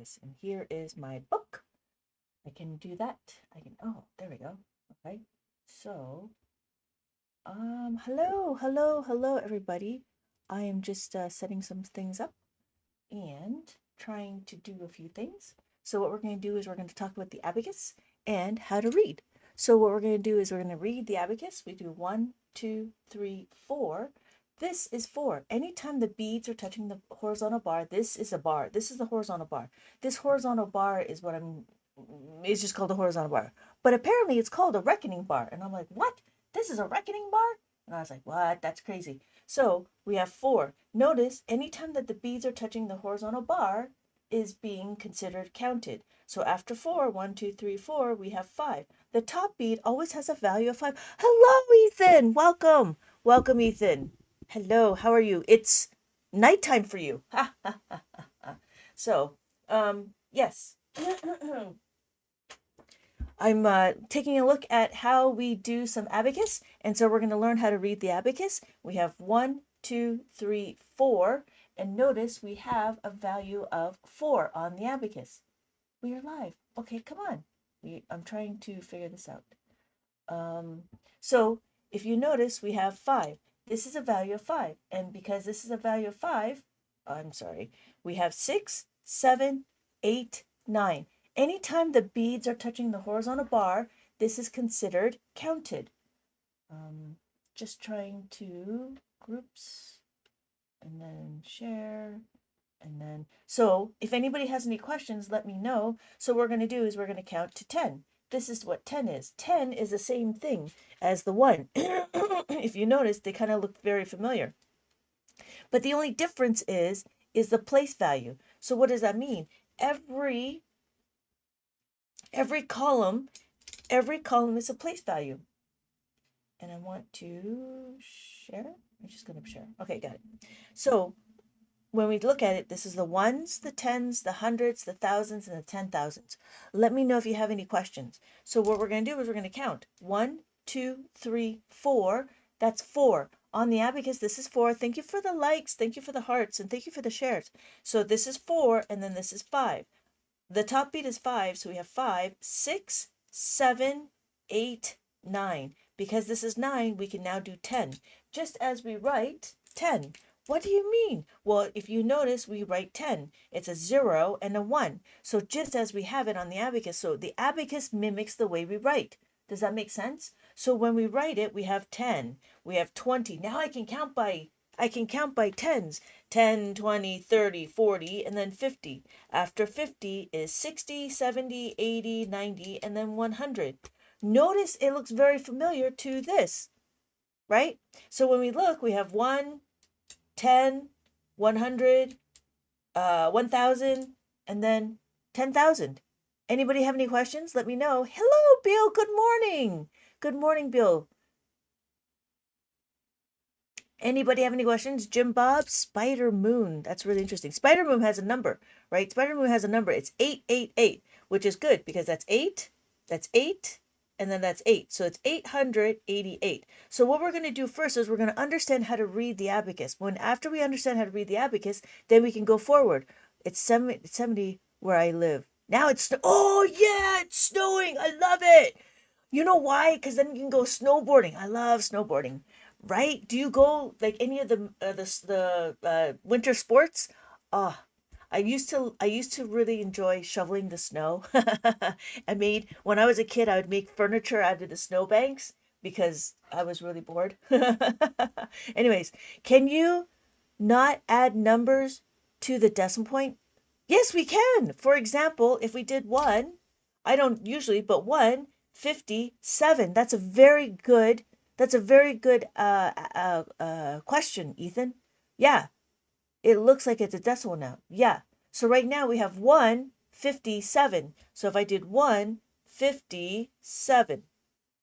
abacus. And here is my book. I can do that. Oh, there we go. Okay. So, hello, everybody. I am just setting some things up and trying to do a few things. So what we're going to do is we're going to talk about the abacus and how to read. So what we're going to do is we're going to read the abacus. We do 1, 2, 3, 4. This is 4. Anytime the beads are touching the horizontal bar, this is a bar. This is the horizontal bar. This horizontal bar is it's just called a horizontal bar. But apparently it's called a reckoning bar. And I'm like, what? This is a reckoning bar? And I was like, what? That's crazy. So we have 4. Notice anytime that the beads are touching the horizontal bar is being considered counted. So after 4, 1, 2, 3, 4, we have 5. The top bead always has a value of 5. Hello, Ethan. Welcome. Welcome, Ethan. Hello. How are you? It's nighttime for you. So, yes. I'm taking a look at how we do some abacus. And so we're going to learn how to read the abacus. We have 1, 2, 3, 4. And notice we have a value of 4 on the abacus. We are live. Okay, come on. I'm trying to figure this out. So if you notice, we have 5. This is a value of 5. And because this is a value of 5, I'm sorry, we have 6, 7, 8, 9. Anytime the beads are touching the horizontal bar, this is considered counted. Just trying to groups and then share. And then, so if anybody has any questions, let me know. So what we're going to do is we're going to count to 10. This is what 10 is. 10 is the same thing as the 1. If you notice, they kind of look very familiar. But the only difference is the place value. So what does that mean? Every column is a place value. And I want to share. I'm just going to share. Okay, got it. So when we look at it, this is the ones, the tens, the hundreds, the thousands, and the 10,000s. Let me know if you have any questions. So what we're going to do is we're going to count 1, 2, 3, 4. That's 4. On the abacus, this is 4. Thank you for the likes. Thank you for the hearts. And thank you for the shares. So this is 4, and then this is 5. The top beat is 5, so we have 5, 6, 7, 8, 9. Because this is 9, we can now do 10. Just as we write 10. What do you mean? Well, if you notice, we write 10. It's a 0 and a 1. So just as we have it on the abacus, so the abacus mimics the way we write. Does that make sense? So when we write it, we have 10, we have 20. Now I can count by tens. 10, 20, 30, 40, and then 50. After 50 is 60, 70, 80, 90, and then 100. Notice it looks very familiar to this, right? So when we look, we have 1, 10, 100, 1,000, and then 10,000. Anybody have any questions? Let me know. Hello, Bill. Good morning. Good morning, Bill. Anybody have any questions? Jim Bob, Spider Moon. That's really interesting. Spider Moon has a number, right? Spider Moon has a number. It's 888, which is good because that's 8, and then that's 8. So it's 888. So what we're going to do first is we're going to understand how to read the abacus. After we understand how to read the abacus, then we can go forward. It's 70 where I live. Now oh yeah, it's snowing. I love it. You know why? Because then you can go snowboarding. I love snowboarding. Right? Do you go like any of the winter sports? Oh, I used to really enjoy shoveling the snow. When I was a kid, I would make furniture out of the snowbanks because I was really bored. Anyways, can you not add numbers to the decimal point? Yes, we can. For example, if we did 1, I don't usually, but 157. That's a very good question, Ethan. Yeah, it looks like it's a decimal now. Yeah. So right now we have 157. So if I did 157,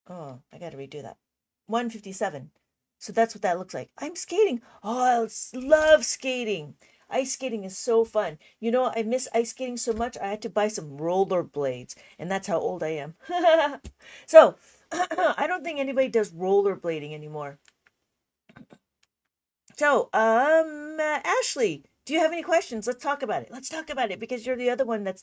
oh, I got to redo that. 157. So that's what that looks like. I'm skating. Oh, love skating. Ice skating is so fun. You know, I miss ice skating so much. I had to buy some roller blades, and that's how old I am. So, I don't think anybody does rollerblading anymore. So, Ashley, Do you have any questions? Let's talk about it. Let's talk about it because you're the other one that's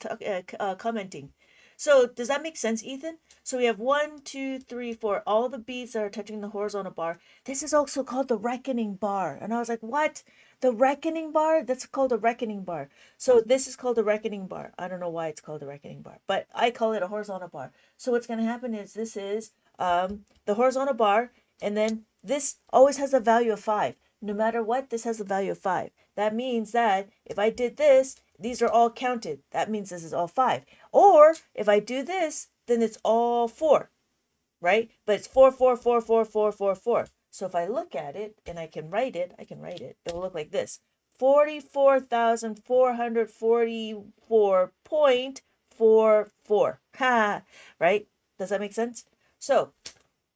commenting. So does that make sense, Ethan? So we have 1, 2, 3, 4. All the beads that are touching the horizontal bar. This is also called the reckoning bar. And I was like, what? The reckoning bar? That's called a reckoning bar. So this is called a reckoning bar. I don't know why it's called a reckoning bar, but I call it a horizontal bar. So what's going to happen is this is the horizontal bar, and then this always has a value of 5. No matter what, this has a value of 5. That means that if I did this, these are all counted. That means this is all 5. Or if I do this, then it's all 4, right? But it's 4, 4, 4, 4, 4, 4, 4. So if I look at it and I can write it, It will look like this: 44,444.44. Ha! Right? Does that make sense? So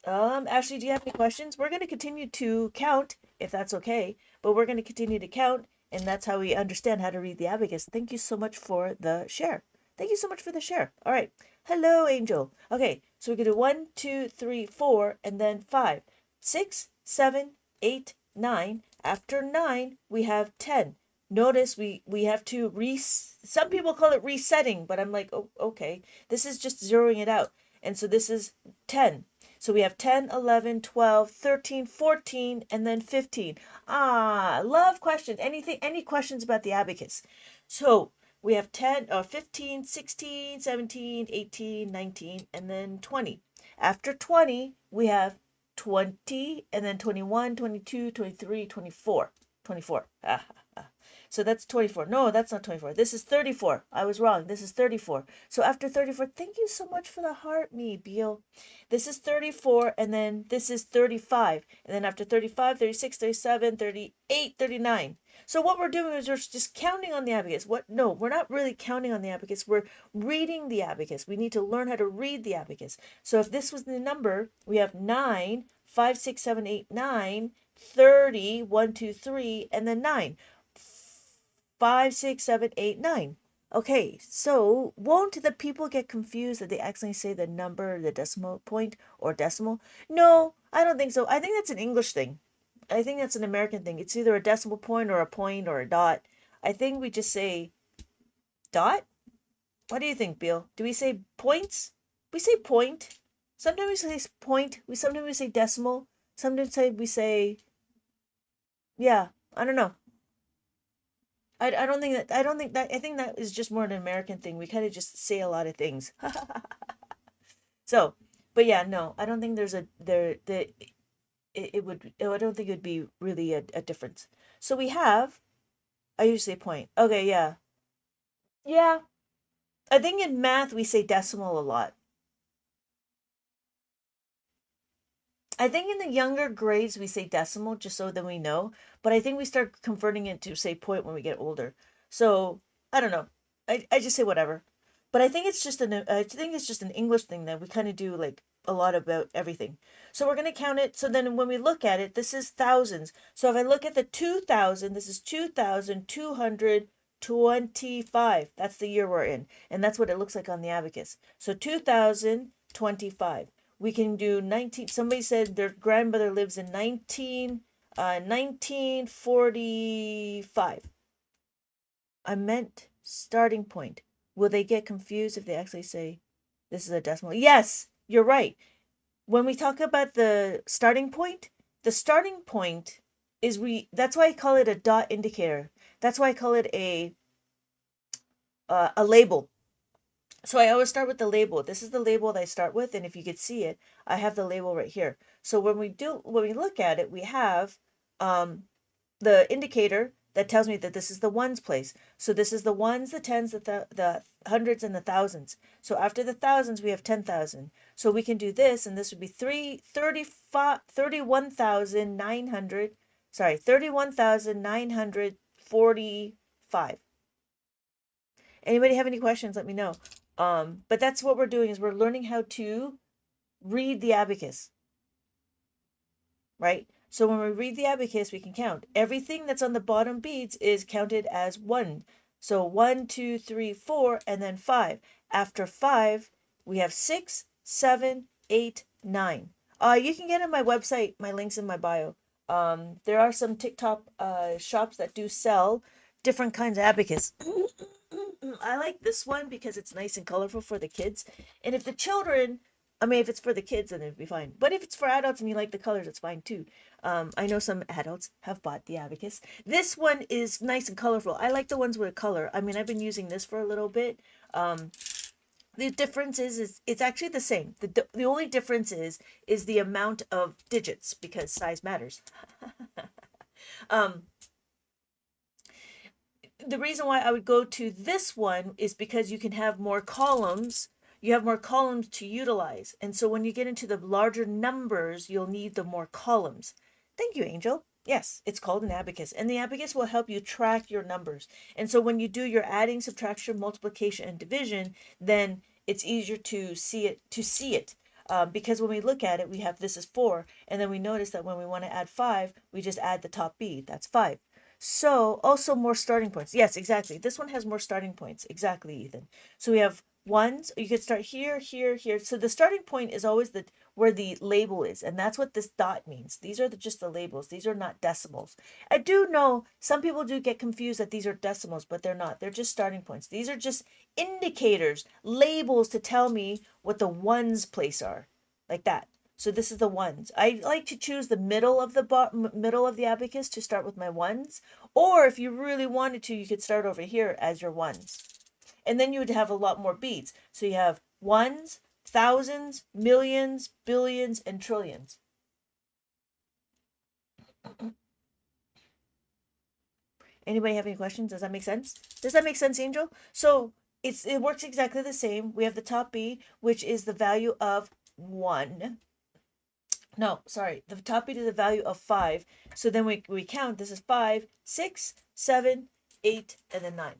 Ashley, do you have any questions? We're going to continue to count, if that's okay, but we're going to continue to count, and that's how we understand how to read the abacus. Thank you so much for the share. Thank you so much for the share. All right. Hello, Angel. Okay, so we can do 1, 2, 3, 4, and then 5, 6, 7, 8, 9. After 9, we have 10. Notice we have to some people call it resetting, but I'm like, oh, okay. This is just zeroing it out. And so this is 10. So we have 10, 11, 12, 13, 14, and then 15. Ah, love questions. Any questions about the abacus? So we have 10, 15, 16, 17, 18, 19, and then 20. After 20, we have 20, and then 21, 22, 23, 24. 24. Ah, so that's 24. No, that's not 24. This is 34. I was wrong. This is 34. So after 34, thank you so much for the heart, me, Beal. This is 34, and then this is 35. And then after 35, 36, 37, 38, 39. So what we're doing is we're just counting on the abacus. What? No, we're not really counting on the abacus. We're reading the abacus. We need to learn how to read the abacus. So if this was the number, we have 9, 5, 6, 7, 8, 9, 30, 1, 2, 3, and then 9. 5, 6, 7, 8, 9. Okay, so won't the people get confused that they accidentally say the number, the decimal point, or decimal? No, I don't think so. I think that's an English thing. I think that's an American thing. It's either a decimal point or a dot. I think we just say dot. What do you think, Bill? Do we say points? We say point. Sometimes we say point. Sometimes we say decimal. Sometimes we say, yeah, I don't know. I don't think that I think that is just more an American thing. We kind of just say a lot of things. So, but yeah, no, I don't think there's a there the it would I don't think it would be really a difference. So we have I usually say point. Okay, yeah. Yeah. I think in math we say decimal a lot. I think in the younger grades we say decimal just so that we know, but I think we start converting it to say point when we get older. So I don't know. I just say whatever. But I think it's just an English thing that we kind of do like a lot about everything. So we're gonna count it. So then when we look at it, this is thousands. So if I look at the 2000, this is 2225. That's the year we're in, and that's what it looks like on the abacus. So 2025. We can do 19. Somebody said their grandmother lives in 1945. I meant starting point. Will they get confused if they actually say this is a decimal? Yes, you're right. When we talk about the starting point is that's why I call it a dot indicator. That's why I call it a label. So I always start with the label. This is the label that I start with, and if you could see it, I have the label right here. So when we look at it, we have the indicator that tells me that this is the ones place. So this is the ones, the tens, the hundreds, and the thousands. So after the thousands, we have 10,000. So we can do this, and this would be 31,900. Sorry, 31,945. Anybody have any questions? Let me know. But that's what we're doing is we're learning how to read the abacus, right? So when we read the abacus, we can count. Everything that's on the bottom beads is counted as 1. So 1, 2, 3, 4, and then 5. After 5, we have 6, 7, 8, 9. You can get on my website. My link's in my bio. There are some TikTok shops that do sell different kinds of abacus. I like this one because it's nice and colorful for the kids. And if the children, I mean, if it's for the kids, then it'd be fine. But if it's for adults and you like the colors, it's fine too. I know some adults have bought the abacus. This one is nice and colorful. I like the ones with color. I mean, I've been using this for a little bit. The difference is it's actually the same. The only difference is the amount of digits because size matters. um, the reason why I would go to this one is because you can have more columns. You have more columns to utilize. And so when you get into the larger numbers, you'll need the more columns. Thank you, Angel. Yes, it's called an abacus. And the abacus will help you track your numbers. And so when you do your adding, subtraction, multiplication, and division, then it's easier to see it. Because when we look at it, we have this is 4, and then we notice that when we want to add 5, we just add the top B. That's 5. So also more starting points. Yes, exactly. This one has more starting points. Exactly, Ethan. So we have ones. You could start here, here, here. So the starting point is always the where the label is, and that's what this dot means. These are just the labels. These are not decimals. I do know some people do get confused that these are decimals, but they're not. They're just starting points. These are just indicators, labels to tell me what the ones place are, like that. So this is the ones. I like to choose the middle of the middle of the abacus to start with my ones. Or if you really wanted to, you could start over here as your ones. And then you would have a lot more beads. So you have ones, thousands, millions, billions, and trillions. Anybody have any questions? Does that make sense? Does that make sense, Angel? So it works exactly the same. We have the top B, which is the value of 1. No, sorry, the top beat is a value of 5. So then we count, this is 5, 6, 7, 8, and then 9.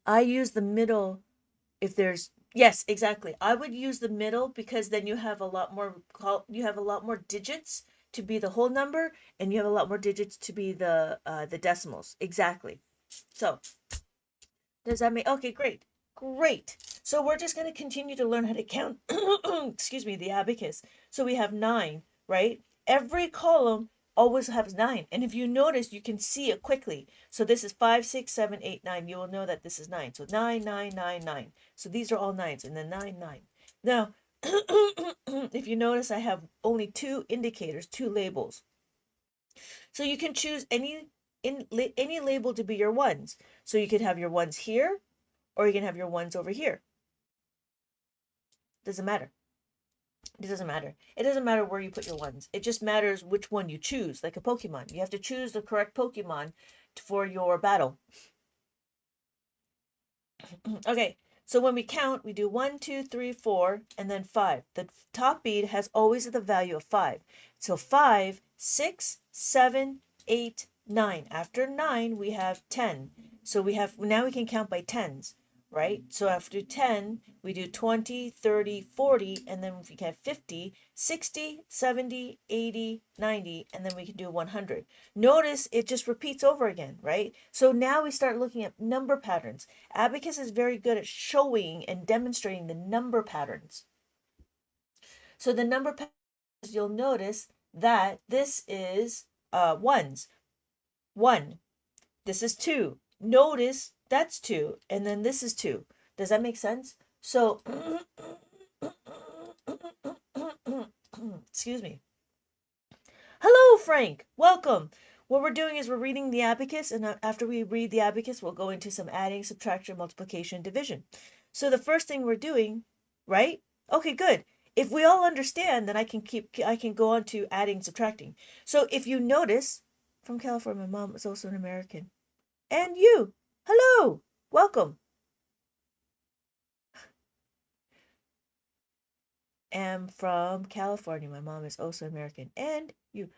I use the middle if there's, yes, exactly. I would use the middle because then you have a lot more digits to be the whole number, and you have a lot more digits to be the decimals. Exactly. So does that make, okay, great. Great. So we're just going to continue to learn how to count, excuse me, the abacus. So we have 9, right? Every column always has 9. And if you notice, you can see it quickly. So this is 5, 6, 7, 8, 9. You will know that this is 9. So 9, 9, 9, 9. So these are all 9s, and then 9, 9. Now, if you notice, I have only 2 indicators, 2 labels. So you can choose any label to be your ones. So you could have your ones here, or you can have your ones over here. Doesn't matter. It doesn't matter. It doesn't matter where you put your ones. It just matters which one you choose, like a Pokemon. You have to choose the correct Pokemon for your battle. Okay, so when we count, we do 1, 2, 3, 4, and then 5. The top bead has always the value of 5. So 5, 6, 7, 8, 9. After 9, we have 10. So now we can count by tens, right? So after 10, we do 20, 30, 40, and then we have 50, 60, 70, 80, 90, and then we can do 100. Notice it just repeats over again, right? So now we start looking at number patterns. Abacus is very good at showing and demonstrating the number patterns. So the number patterns, you'll notice that this is ones. 1. This is 2. Notice that's 2. And then this is 2. Does that make sense? So, excuse me. Hello, Frank. Welcome. What we're doing is we're reading the abacus, and after we read the abacus, we'll go into some adding, subtraction, multiplication, division. So the first thing we're doing, right? Okay, good. If we all understand, then I can go on to adding, subtracting. So if you notice, from California, my mom is also an American. And you, hello, welcome. Am from California. My mom is also American. And you,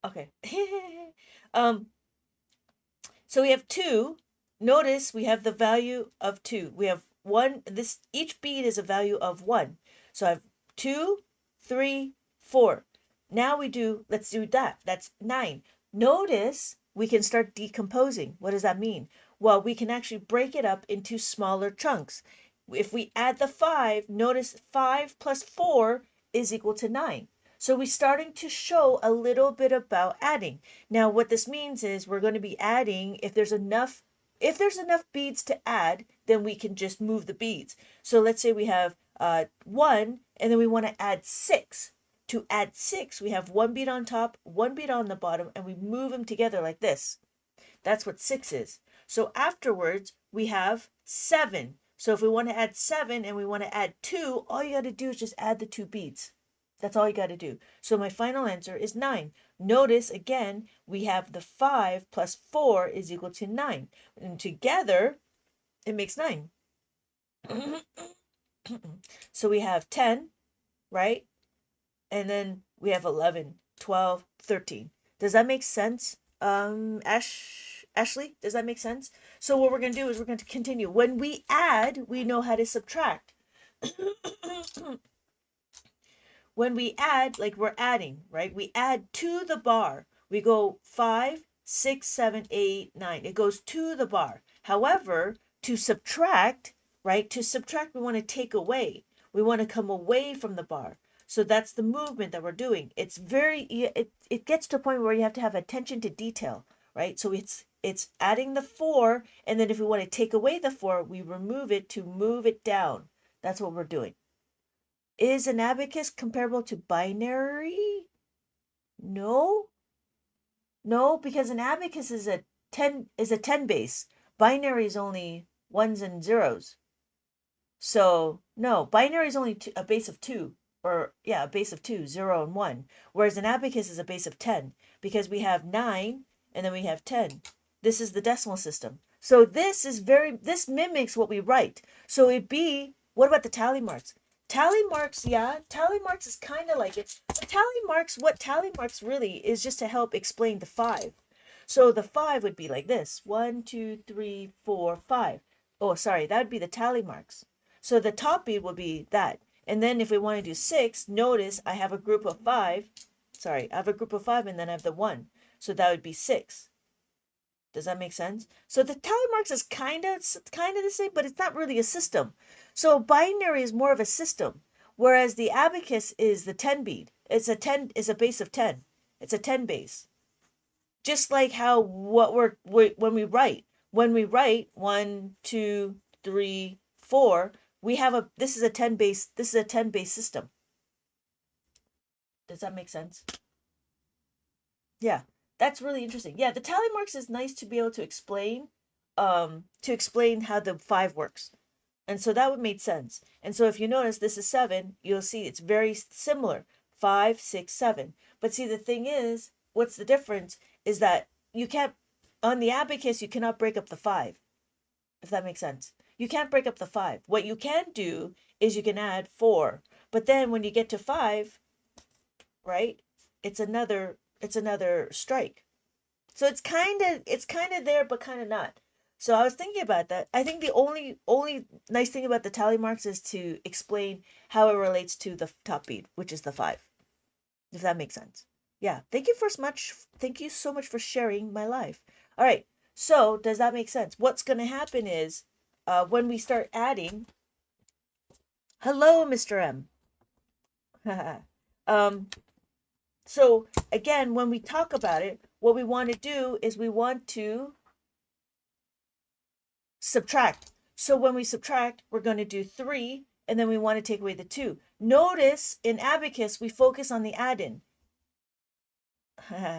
okay. So we have 2. Notice we have the value of 2. We have 1. Each bead is a value of 1. So I have 2, 3, 4. Now let's do that. That's 9. Notice we can start decomposing. What does that mean? Well, we can actually break it up into smaller chunks. If we add the 5, notice 5 plus 4 is equal to 9. So we're starting to show a little bit about adding. Now, what this means is we're going to be adding if there's enough beads to add, then we can just move the beads. So let's say we have one, and then we want to add six. To add six, we have one bead on top, one bead on the bottom, and we move them together like this. That's what six is. So afterwards, we have seven. So if we want to add seven and we want to add two, all you got to do is just add the two beads. That's all you got to do. So my final answer is 9. Notice again, we have the 5 plus 4 is equal to 9. And together, it makes 9. So we have 10, right? And then we have 11, 12, 13. Does that make sense? Ashley, does that make sense? So what we're going to do is we're going to continue. When we add, we know how to subtract. When we add, like we're adding, right? We add to the bar. We go 5, 6, 7, 8, 9. It goes to the bar. However, to subtract, right? To subtract, we want to take away. We want to come away from the bar. So that's the movement that we're doing. It's it gets to a point where you have to have attention to detail, right? So it's adding the 4, and then if we want to take away the 4, we remove it to move it down. That's what we're doing. Is an abacus comparable to binary? No. No, because an abacus is a 10 base. Binary is only ones and zeros. So, no, binary is only a base of 2, or yeah, a base of 2, 0 and 1, whereas an abacus is a base of 10 because we have 9 and then we have 10. This is the decimal system. So this mimics what we write. So it'd be, what about the tally marks? Tally marks, yeah, tally marks is kind of like it. But what tally marks really is just to help explain the 5. So the 5 would be like this: 1, 2, 3, 4, 5. Oh, sorry, that would be the tally marks. So the top bead will be that. And then if we want to do 6, notice I have a group of 5. Sorry, I have a group of 5 and then I have the 1. So that would be 6. Does that make sense? So the tally marks is kind of the same, but it's not really a system. So binary is more of a system, whereas the abacus is the 10 bead. It's a base of 10. It's a 10 base. Just like how when we write 1, 2, 3, 4, we have this is a 10 base system. Does that make sense? Yeah, that's really interesting. Yeah, the tally marks is nice to be able to explain how the 5 works. And so that would make sense. And so if you notice this is 7, you'll see it's very similar. 5, 6, 7. But see, the thing is, what's the difference is that you can't, on the abacus, you cannot break up the 5, if that makes sense. You can't break up the 5. What you can do is you can add 4. But then when you get to 5, right, it's another strike. So it's kind of there, but kind of not. So I was thinking about that. I think the only nice thing about the tally marks is to explain how it relates to the top bead, which is the 5. If that makes sense. Yeah. Thank you Thank you so much for sharing my life. All right. So does that make sense? What's going to happen is when we start adding. Hello, Mr. M. um, so again, when we talk about it, what we want to do is we want to subtract. So when we subtract, we're going to do 3, and then we want to take away the 2. Notice in abacus, we focus on the add-in.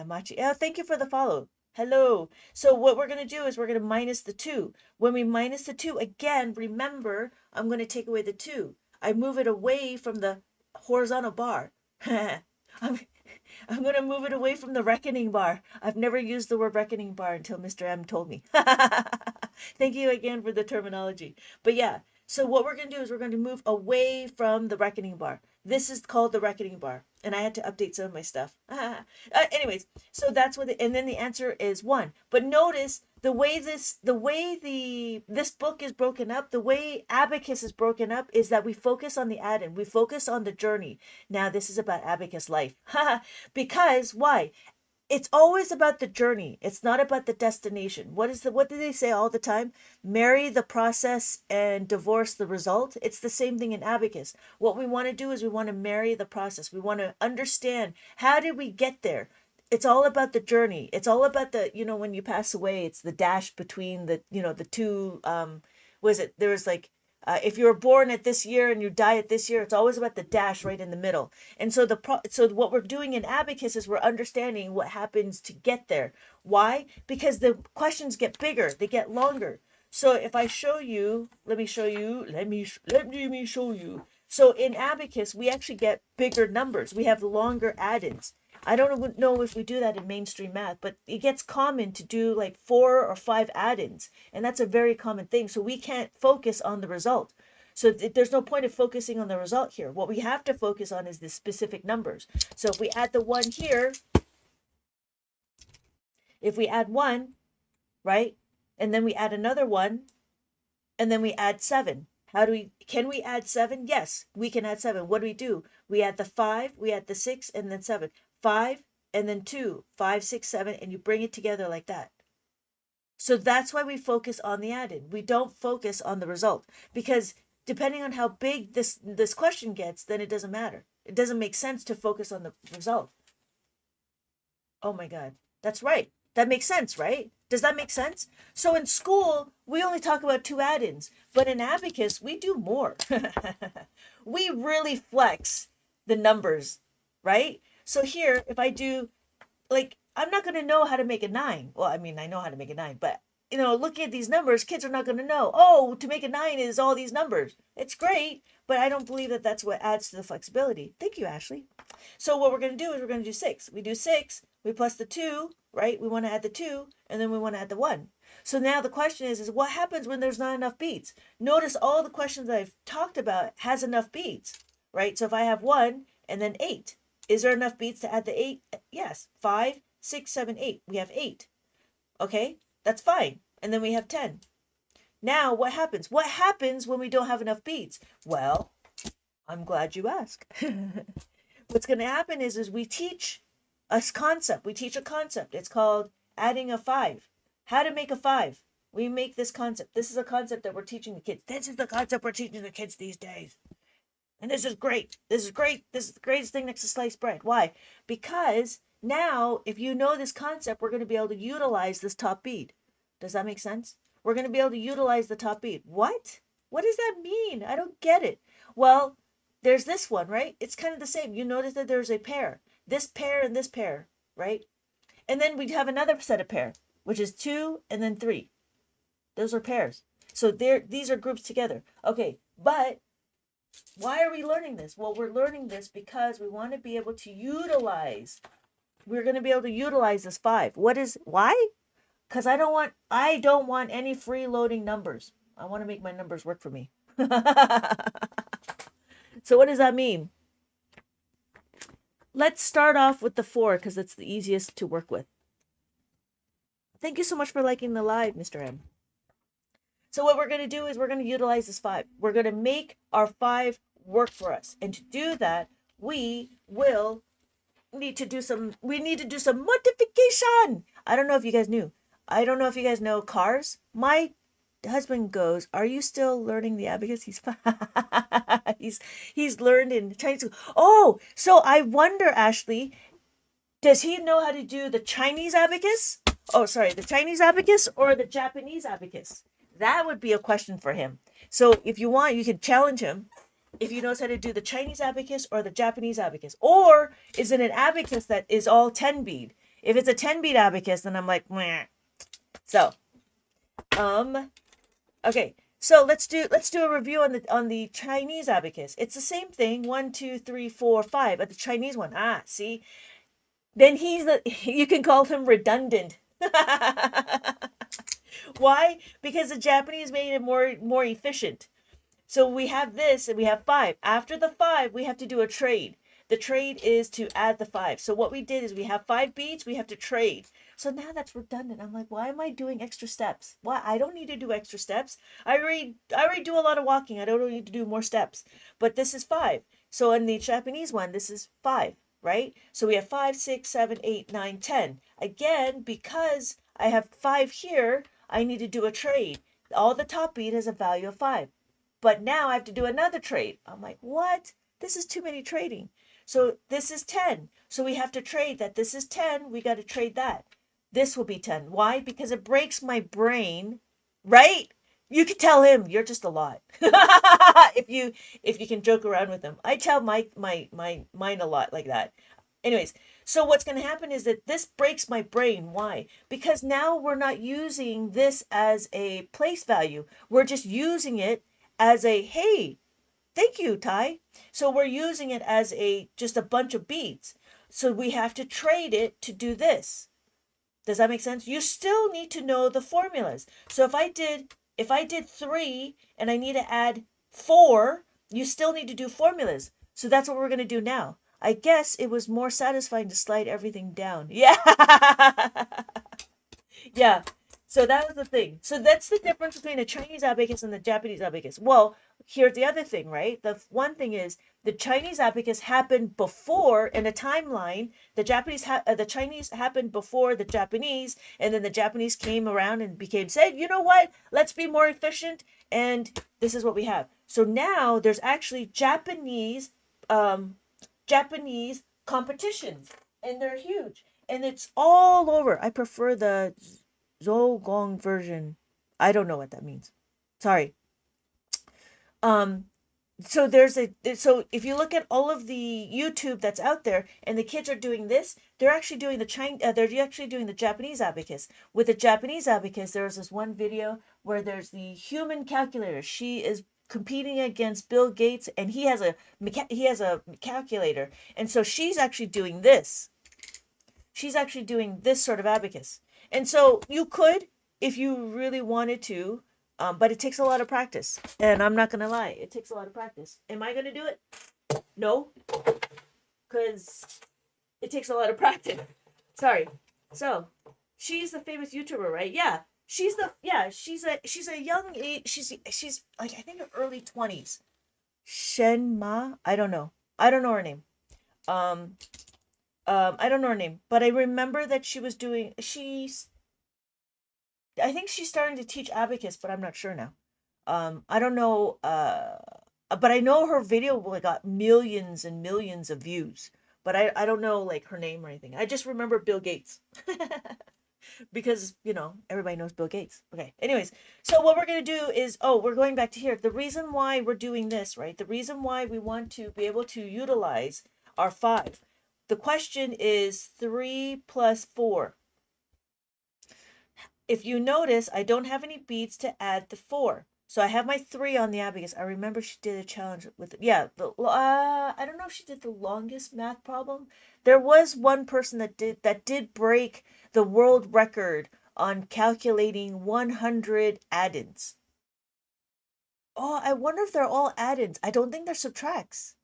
Machi, oh, thank you for the follow. Hello. So what we're going to do is we're going to minus the 2. When we minus the 2, again, remember, I'm going to take away the 2. I move it away from the horizontal bar. I'm, I'm going to move it away from the reckoning bar. I've never used the word reckoning bar until Mr. M told me. Thank you again for the terminology. But yeah, so what we're going to do is we're going to move away from the reckoning bar. This is called the reckoning bar. And I had to update some of my stuff. Anyways, so that's what, and then the answer is 1. But notice the way this book is broken up, the way abacus is broken up is that we focus on the add-in. We focus on the journey. Now this is about abacus life. Because why? It's always about the journey. It's not about the destination. What do they say all the time? Marry the process and divorce the result. It's the same thing in abacus. What we want to do is we want to marry the process. We want to understand how did we get there? It's all about the journey. It's all about the, when you pass away, it's the dash between the two was it there was like if you were born at this year and you die at this year, it's always about the dash right in the middle. And so so what we're doing in abacus is we're understanding what happens to get there. Why? Because the questions get bigger, they get longer. So if I show you, let me show you, let me show you. So in abacus, we actually get bigger numbers. We have longer add-ins. I don't know if we do that in mainstream math, but it gets common to do like 4 or 5 add-ins, and that's a very common thing. So we can't focus on the result. So there's no point of focusing on the result here. What we have to focus on is the specific numbers. So if we add the 1 here, if we add 1, right? And then we add another 1, and then we add 7. Can we add 7? Yes, we can add 7. What do? We add the 5, we add the 6, and then 7. 5, and then 2, 5, 6, 7, and you bring it together like that. So that's why we focus on the added. We don't focus on the result, because depending on how big this question gets, then it doesn't matter. It doesn't make sense to focus on the result. Oh my God. That's right. That makes sense, right? Does that make sense? So in school, we only talk about 2 add-ins, but in abacus, we do more. We really flex the numbers, right? So here, if I do, like, I'm not going to know how to make a 9. Well, I mean, I know how to make a 9, but looking at these numbers, kids are not going to know, oh, to make a 9 is all these numbers. It's great, but I don't believe that that's what adds to the flexibility. Thank you, Ashley. So what we're going to do is we're going to do 6. We do 6, we plus the 2, right? We want to add the 2, and then we want to add the 1. So now the question is what happens when there's not enough beats? Notice all the questions I've talked about has enough beats, right? So if I have 1 and then 8, is there enough beats to add the 8? Yes. 5, 6, 7, 8. We have 8. Okay, that's fine. And then we have 10. Now what happens? What happens when we don't have enough beats? Well, I'm glad you asked. What's going to happen is we teach a concept. We teach a concept. It's called adding a 5. How to make a 5. We make this concept. This is a concept that we're teaching the kids. This is the concept we're teaching the kids these days. And this is great. This is great. This is the greatest thing next to sliced bread. Why? Because now, if you know this concept, we're going to be able to utilize this top bead. Does that make sense? We're going to be able to utilize the top bead. What? What does that mean? I don't get it. Well, there's this one, right? It's kind of the same. You notice that there's a pair. This pair and this pair, right? And then we have another set of pair, which is 2 and then 3. Those are pairs. So these are groups together. Okay, but why are we learning this? Well, we're learning this because we want to be able to utilize. We're going to be able to utilize this 5. Why? Because I don't want any freeloading numbers. I want to make my numbers work for me. So what does that mean? Let's start off with the 4 because it's the easiest to work with. Thank you so much for liking the live, Mr. M. So what we're going to do is we're going to utilize this 5. We're going to make our 5 work for us. And to do that, we need to do some modification. I don't know if you guys knew. I don't know if you guys know cars. My husband goes, "Are you still learning the abacus?" He's learned in Chinese. Oh, so I wonder, Ashley, does he know how to do the Chinese abacus? Oh, sorry, the Chinese abacus or the Japanese abacus? That would be a question for him. So if you want, you can challenge him if he knows how to do the Chinese abacus or the Japanese abacus. Or is it an abacus that is all 10 bead? If it's a 10 bead abacus, then I'm like, meh. So, okay. So let's do a review on the Chinese abacus. It's the same thing. 1, 2, 3, 4, 5. But the Chinese one, see, then you can call him redundant. Why? Because the Japanese made it more efficient. So we have this and we have 5. After the 5, we have to do a trade. The trade is to add the 5. So what we did is we have 5 beats, we have to trade. So now that's redundant. I'm like, why am I doing extra steps? Why? I don't need to do extra steps. I already do a lot of walking. I don't need to do more steps. But this is 5. So in the Japanese one, this is 5. right? So we have 5, 6, 7, 8, 9, 10. Again, because I have 5 here, I need to do a trade. All the top beat has a value of 5. But now I have to do another trade. I'm like, what? This is too many trading. So this is 10. So we have to trade that. This is 10. We got to trade that. This will be 10. Why? Because it breaks my brain, right? You could tell him you're just a lot. If you can joke around with him. I tell my mine a lot like that. Anyways, so what's going to happen is that this breaks my brain. Why? Because now we're not using this as a place value. We're just using it as a hey, thank you, Ty. So we're using it as a just a bunch of beads. So we have to trade it to do this. Does that make sense? You still need to know the formulas. So if I did 3 and I need to add 4, you still need to do formulas. So that's what we're going to do now. I guess it was more satisfying to slide everything down. Yeah. Yeah. So that was the thing. So that's the difference between the Chinese abacus and the Japanese abacus. Well, here's the other thing, right? The one thing is the Chinese abacus happened before in a timeline. The Chinese happened before the Japanese, and then the Japanese came around and became said, you know what? Let's be more efficient, and this is what we have. So now there's actually Japanese competitions, and they're huge, and it's all over. I prefer the Zogong version. I don't know what that means. Sorry. Um, so if you look at all of the YouTube that's out there, and the kids are doing this, they're actually doing they're actually doing the Japanese abacus. With the Japanese abacus, there was this one video where there's the human calculator. She is competing against Bill Gates, and he has a calculator, and so she's actually doing this. She's actually doing this sort of abacus. And so you could, if you really wanted to, but it takes a lot of practice. And I'm not going to lie, it takes a lot of practice. Am I going to do it? No, because it takes a lot of practice. Sorry. So she's the famous YouTuber, right? Yeah. She's a young age. She's like I think her early 20s. Shen Ma. I don't know her name. Um, I don't know her name, but I remember that I think she's starting to teach abacus, but I'm not sure now. I don't know, but I know her video like got millions and millions of views, but I don't know like her name or anything. I just remember Bill Gates because everybody knows Bill Gates. Okay. Anyways, so what we're gonna do is we're going back to here. The reason why we're doing this, right? The reason why we want to be able to utilize our 5. The question is 3 plus 4. If you notice, I don't have any beads to add the 4. So I have my 3 on the abacus. I remember she did a challenge with, yeah, I don't know if she did the longest math problem. There was one person that did break the world record on calculating 100 add-ins. Oh, I wonder if they're all add-ins. I don't think they're subtracts.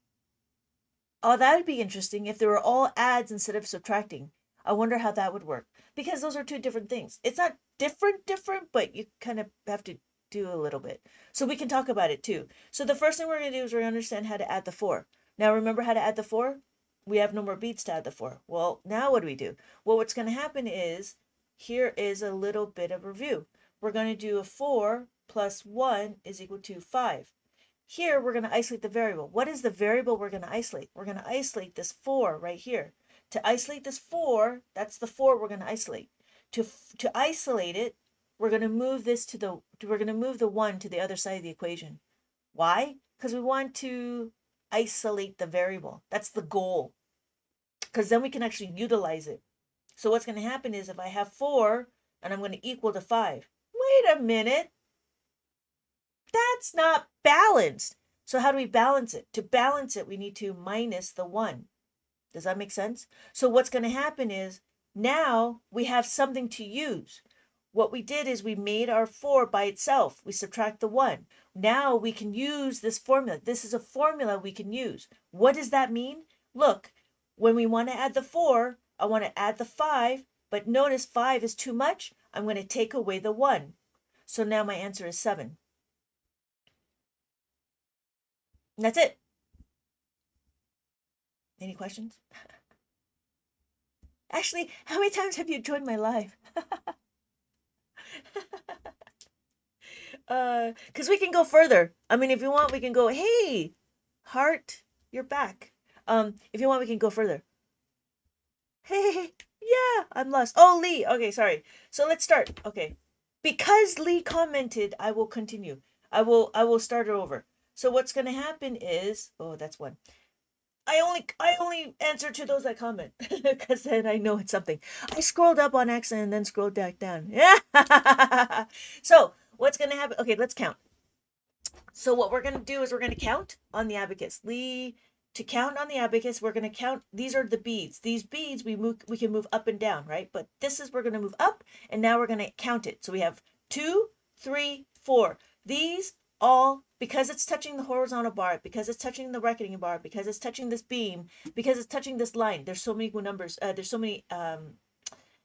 Oh, that would be interesting if they were all adds instead of subtracting. I wonder how that would work. Because those are two different things. It's not different, but you kind of have to do a little bit. So we can talk about it too. So the first thing we're going to do is we're going to understand how to add the 4. Now remember how to add the 4? We have no more beads to add the 4. Well, now what do we do? Well, what's going to happen is here is a little bit of review. We're going to do a 4 plus 1 is equal to 5. Here, we're going to isolate the variable. What is the variable we're going to isolate? We're going to isolate this 4 right here. To isolate this 4, that's the 4 we're going to isolate. To isolate it, we're going to move the 1 to the other side of the equation. Why? Because we want to isolate the variable. That's the goal. Because then we can actually utilize it. So what's going to happen is if I have 4 and I'm going to equal to 5. Wait a minute. That's not balanced. So how do we balance it? To balance it, we need to minus the 1. Does that make sense? So what's going to happen is now we have something to use. What we did is we made our 4 by itself. We subtract the 1. Now we can use this formula. This is a formula we can use. What does that mean? Look, when we want to add the 4, I want to add the 5, but notice 5 is too much. I'm going to take away the 1. So now my answer is 7. And that's it. Any questions? Actually, how many times have you joined my live? Because we can go further. I mean, if you want, we can go, hey, heart, you're back. If you want, we can go further. Hey, yeah, I'm lost. Oh, Lee. Okay, sorry. So let's start. Okay. Because Lee commented, I will continue. I will start it over. So what's gonna happen is, oh, that's one. I only answer to those that comment because then I know it's something. I scrolled up on accident and then scrolled back down. Yeah. So what's gonna happen? Okay, let's count. So what we're gonna do is we're gonna count on the abacus. Lee, to count on the abacus, we're gonna count. These are the beads. These beads we can move up and down, right? But this is we're gonna move up, and now we're gonna count it. So we have 2, 3, 4. These all because it's touching the horizontal bar, because it's touching the reckoning bar, because it's touching this beam, because it's touching this line. There's so many numbers. There's so many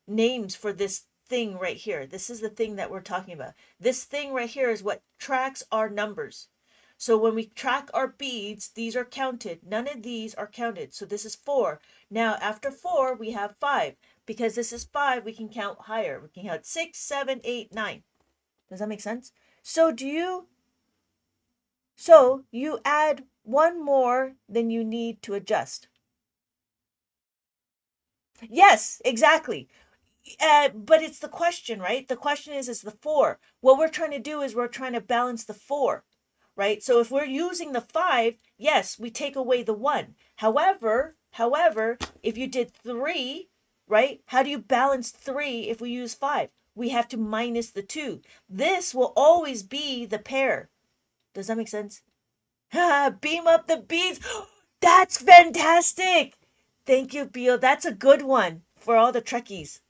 names for this thing right here. This is the thing that we're talking about. This thing right here is what tracks our numbers. So when we track our beads, these are counted. None of these are counted. So this is 4. Now after 4, we have 5. Because this is 5, we can count higher. We can count 6, 7, 8, 9. Does that make sense? So you add one more than you need to adjust. Yes, exactly. But it's the question, right? The question is the 4. What we're trying to do is we're trying to balance the 4, right? So if we're using the 5, yes, we take away the 1. However, if you did 3, right? How do you balance 3 if we use 5? We have to minus the 2. This will always be the pair. Does that make sense? Beam up the beads. That's fantastic. Thank you, Beal. That's a good one for all the Trekkies.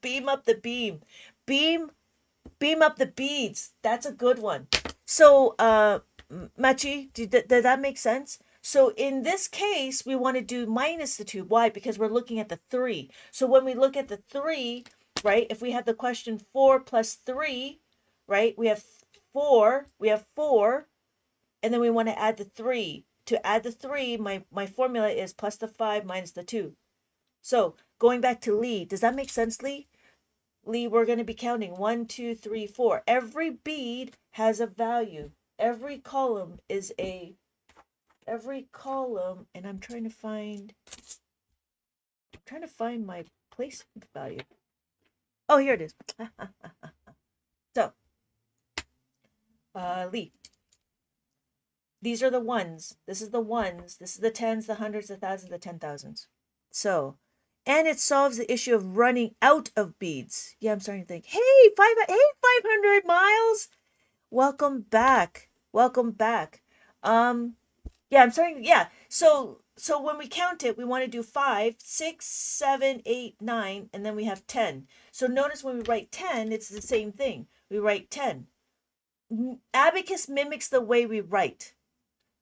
Beam up the beam. Beam beam up the beads. That's a good one. So, Machi, did that make sense? So in this case, we want to do minus the 2. Why? Because we're looking at the 3. So when we look at the 3, right, if we have the question 4 plus 3, right, we have 4, and then we want to add the 3. To add the 3, my formula is plus the 5 minus the 2. So going back to Lee, does that make sense, Lee? Lee, we're going to be counting 1, 2, 3, 4. Every bead has a value. Every column, and I'm trying to find my place value. Oh, here it is. So, Lee, these are the ones. This is the ones. This is the tens, the hundreds, the thousands, the 10,000s. So, and it solves the issue of running out of beads. Yeah, I'm starting to think, hey, 500 miles. Welcome back. Welcome back. Yeah, I'm starting. Yeah. So when we count it, we want to do 5, 6, 7, 8, 9, and then we have 10. So notice when we write 10, it's the same thing. We write 10. Abacus mimics the way we write.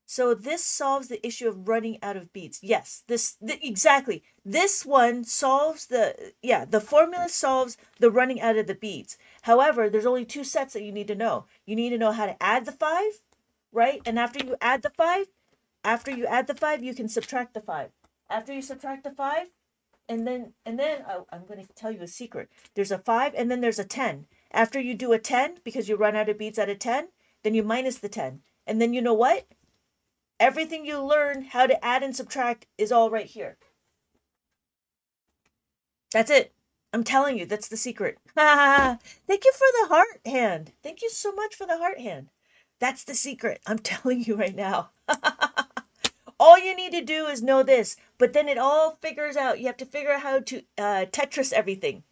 So this solves the issue of running out of beads. Yes, exactly. This one solves the formula solves the running out of the beads. However, there's only 2 sets that you need to know. You need to know how to add the 5, right? And after you add the 5, you can subtract the 5. After you subtract the 5, and then oh, I'm going to tell you a secret. There's a 5 and then there's a 10. After you do a 10 because you run out of beads at a 10, then you minus the 10. And then you know what? Everything you learn how to add and subtract is all right here. That's it. I'm telling you, that's the secret. Thank you for the heart hand. Thank you so much for the heart hand. That's the secret. I'm telling you right now. All you need to do is know this, but then it all figures out. You have to figure out how to Tetris everything.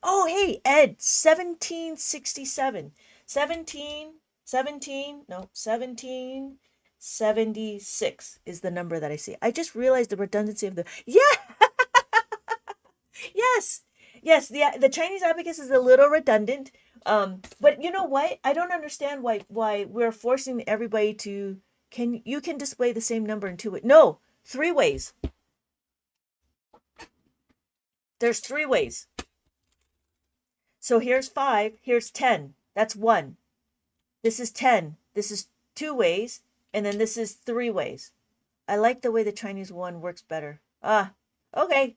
Oh, hey, Ed, 1767. 1776 is the number that I see. I just realized the redundancy of the, yeah, yes, yes, the Chinese abacus is a little redundant. But you know what? I don't understand why we're forcing everybody to, you can display the same number in 2 ways. No, 3 ways. There's 3 ways. So here's 5, here's 10. That's 1. This is 10. This is 2 ways, and then this is 3 ways. I like the way the Chinese one works better. Ah, okay.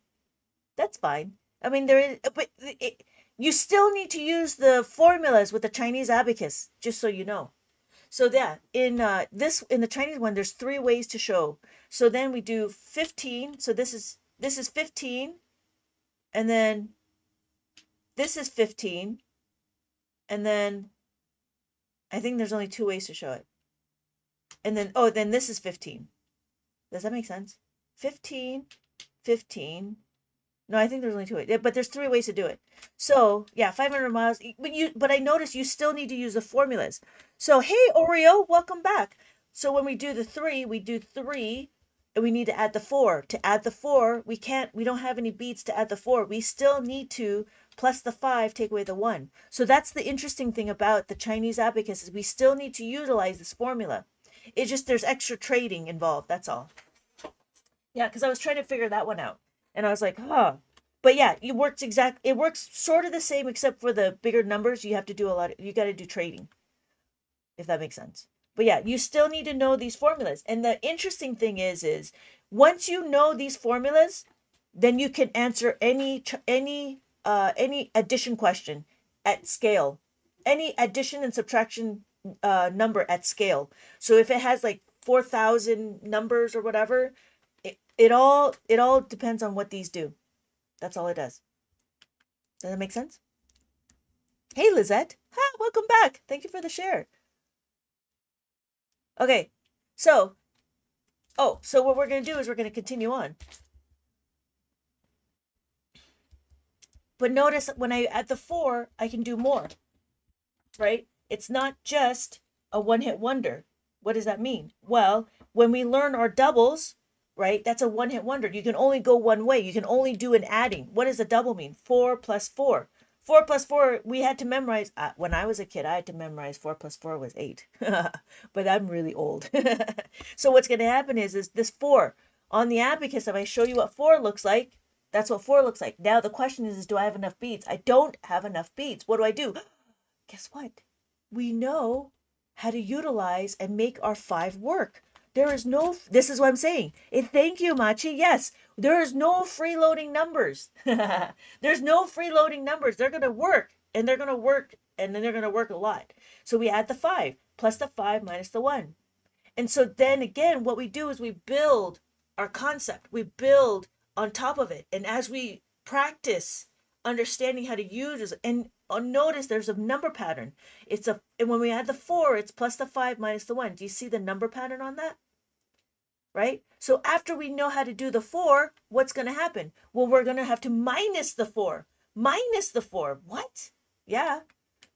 That's fine. I mean, there is, but you still need to use the formulas with the Chinese abacus, just so you know. So yeah, in the Chinese one, there's three ways to show. So then we do 15. So this is 15, and then this is 15, and then I think there's only two ways to show it. And then then this is 15. Does that make sense? 15, 15. No, I think there's only two ways, but there's three ways to do it. So yeah, 500 miles. But I noticed you still need to use the formulas. So hey, Oreo, welcome back. So when we do the three, we do three, and we need to add the four. To add the four, we can't. We don't have any beats to add the four. We still need to plus the five, take away the one. So that's the interesting thing about the Chinese abacus is we still need to utilize this formula. It's just there's extra trading involved. That's all. Yeah, because I was trying to figure that one out, and I was like, huh. But yeah, it works sort of the same, except for the bigger numbers. You have to do a lot. You got to do trading, if that makes sense. But yeah, you still need to know these formulas. And the interesting thing is once you know these formulas, then you can answer any addition question at scale, any addition and subtraction number at scale. So if it has like 4,000 numbers or whatever, it all depends on what these do. That's all it does. Does that make sense? Hey, Lizette. Hi, welcome back. Thank you for the share. Okay, so so what we're gonna do is we're gonna continue on. But notice when I add the four, I can do more, right? It's not just a one-hit wonder. What does that mean? Well, when we learn our doubles, right, that's a one-hit wonder. You can only go one way. You can only do an adding. What does a double mean? 4 plus 4. 4 plus 4, we had to memorize. When I was a kid, I had to memorize 4 plus 4 was 8. But I'm really old. So what's going to happen is this 4. On the abacus, if I show you what 4 looks like, that's what 4 looks like. Now the question is do I have enough beads? I don't have enough beads. What do I do? Guess what? We know how to utilize and make our 5 work. There is no, this is what I'm saying. Thank you, Machi. Yes, there is no freeloading numbers. There's no freeloading numbers. They're going to work and they're going to work and then they're going to work a lot. So we add the 5 plus the 5 minus the 1. And so then again, what we do is we build our concept, we build on top of it. And as we practice understanding how to use it, and notice there's a number pattern. And when we add the 4, it's plus the 5 minus the 1. Do you see the number pattern on that? Right? So after we know how to do the 4, what's going to happen? Well, we're going to have to minus the 4. Minus the 4. What? Yeah.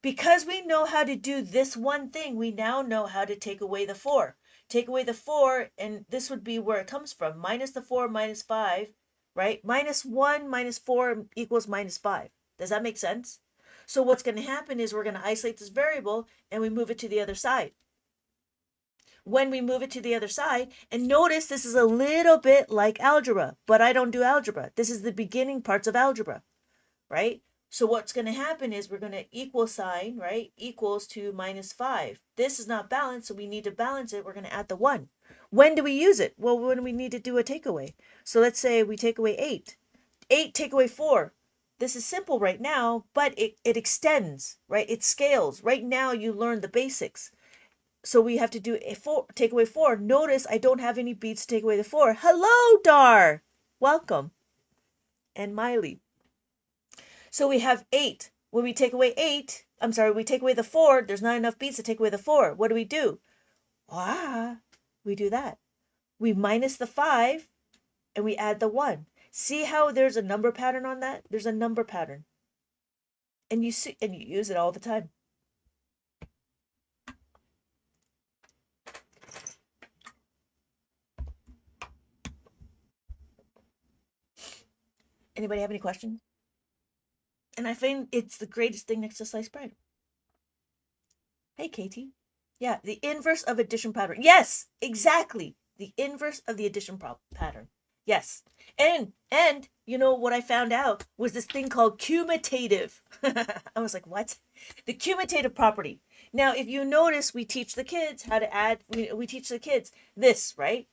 Because we know how to do this one thing, we now know how to take away the 4. Take away the 4, and this would be where it comes from. Minus the 4 minus 5, right? Minus 1 minus 4 equals minus 5. Does that make sense? So what's going to happen is we're going to isolate this variable, and we move it to the other side. When we move it to the other side, and notice this is a little bit like algebra, but I don't do algebra. This is the beginning parts of algebra, right? So what's going to happen is we're going to equal sign, right? Equals to minus 5. This is not balanced, so we need to balance it. We're going to add the 1. When do we use it? Well, when we need to do a takeaway. So let's say we take away 8. 8 take away 4. This is simple right now, but it extends, right? It scales. Right now you learn the basics. So we have to do a 4, take away 4. Notice I don't have any beats to take away the 4. Hello, Dar. Welcome. And Miley. So we have 8. When we take away 8, we take away the 4, there's not enough beats to take away the 4. What do? We do that. We minus the 5 and we add the 1. See how there's a number pattern on that? There's a number pattern. And you use it all the time. Anybody have any questions? And I find it's the greatest thing next to sliced bread. Hey, Katie. Yeah, the inverse of addition pattern. Yes, exactly. The inverse of the addition pattern. Yes. And you know what I found out was this thing called commutative. I was like, what? The commutative property. Now, if you notice, we teach the kids how to add, we teach the kids this, right?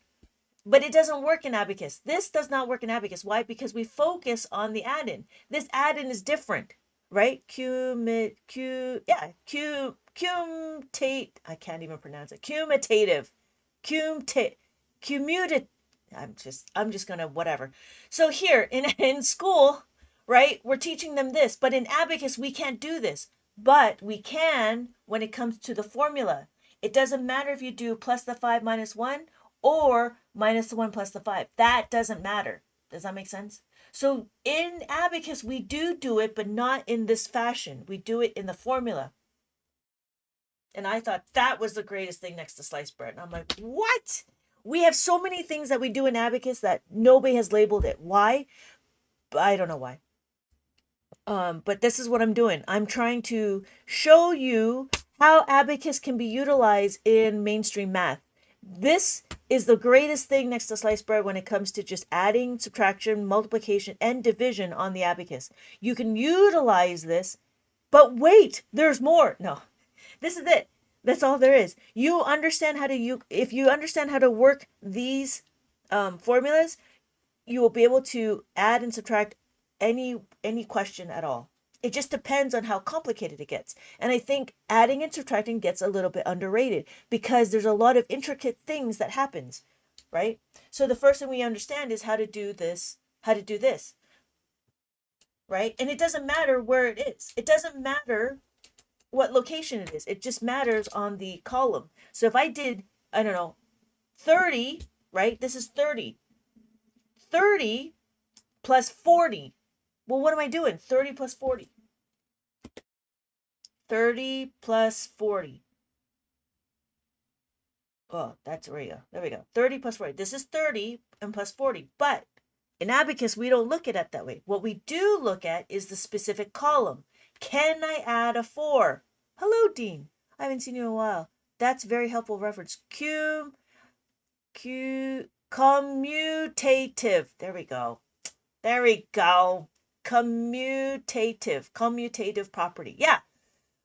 But it doesn't work in abacus. This does not work in abacus. Why? Because we focus on the add-in. This add-in is different, right? Cumtate. I can't even pronounce it. Cumulative. Cumta, Cumutative. I'm just gonna whatever. So here in school, right, we're teaching them this, but in abacus we can't do this. But we can when it comes to the formula. It doesn't matter if you do plus the 5 minus 1 or minus the 1 plus the 5. That doesn't matter. Does that make sense? So in abacus, we do it, but not in this fashion. We do it in the formula. And I thought that was the greatest thing next to sliced bread. And I'm like, what? We have so many things that we do in abacus that nobody has labeled it. Why? I don't know why. But this is what I'm doing. I'm trying to show you how abacus can be utilized in mainstream math. This is the greatest thing next to sliced bread when it comes to just adding, subtraction, multiplication, and division on the abacus. You can utilize this, but wait, there's more. No, this is it. That's all there is. You understand how to if you understand how to work these formulas, you will be able to add and subtract any question at all. It just depends on how complicated it gets. And I think adding and subtracting gets a little bit underrated because there's a lot of intricate things that happens, right? So the first thing we understand is how to do this, right? And it doesn't matter where it is. It doesn't matter what location it is. It just matters on the column. So if I did, I don't know, 30, right? This is 30. 30 plus 40. Well, what am I doing? 30 plus 40. 30 plus 40. Oh, that's where you go. There we go. 30 plus 40. This is 30 and plus 40. But in abacus, we don't look at it that way. What we do look at is the specific column. Can I add a 4? Hello, Dean. I haven't seen you in a while. That's very helpful reference. Commutative. There we go. There we go. Commutative property. Yeah.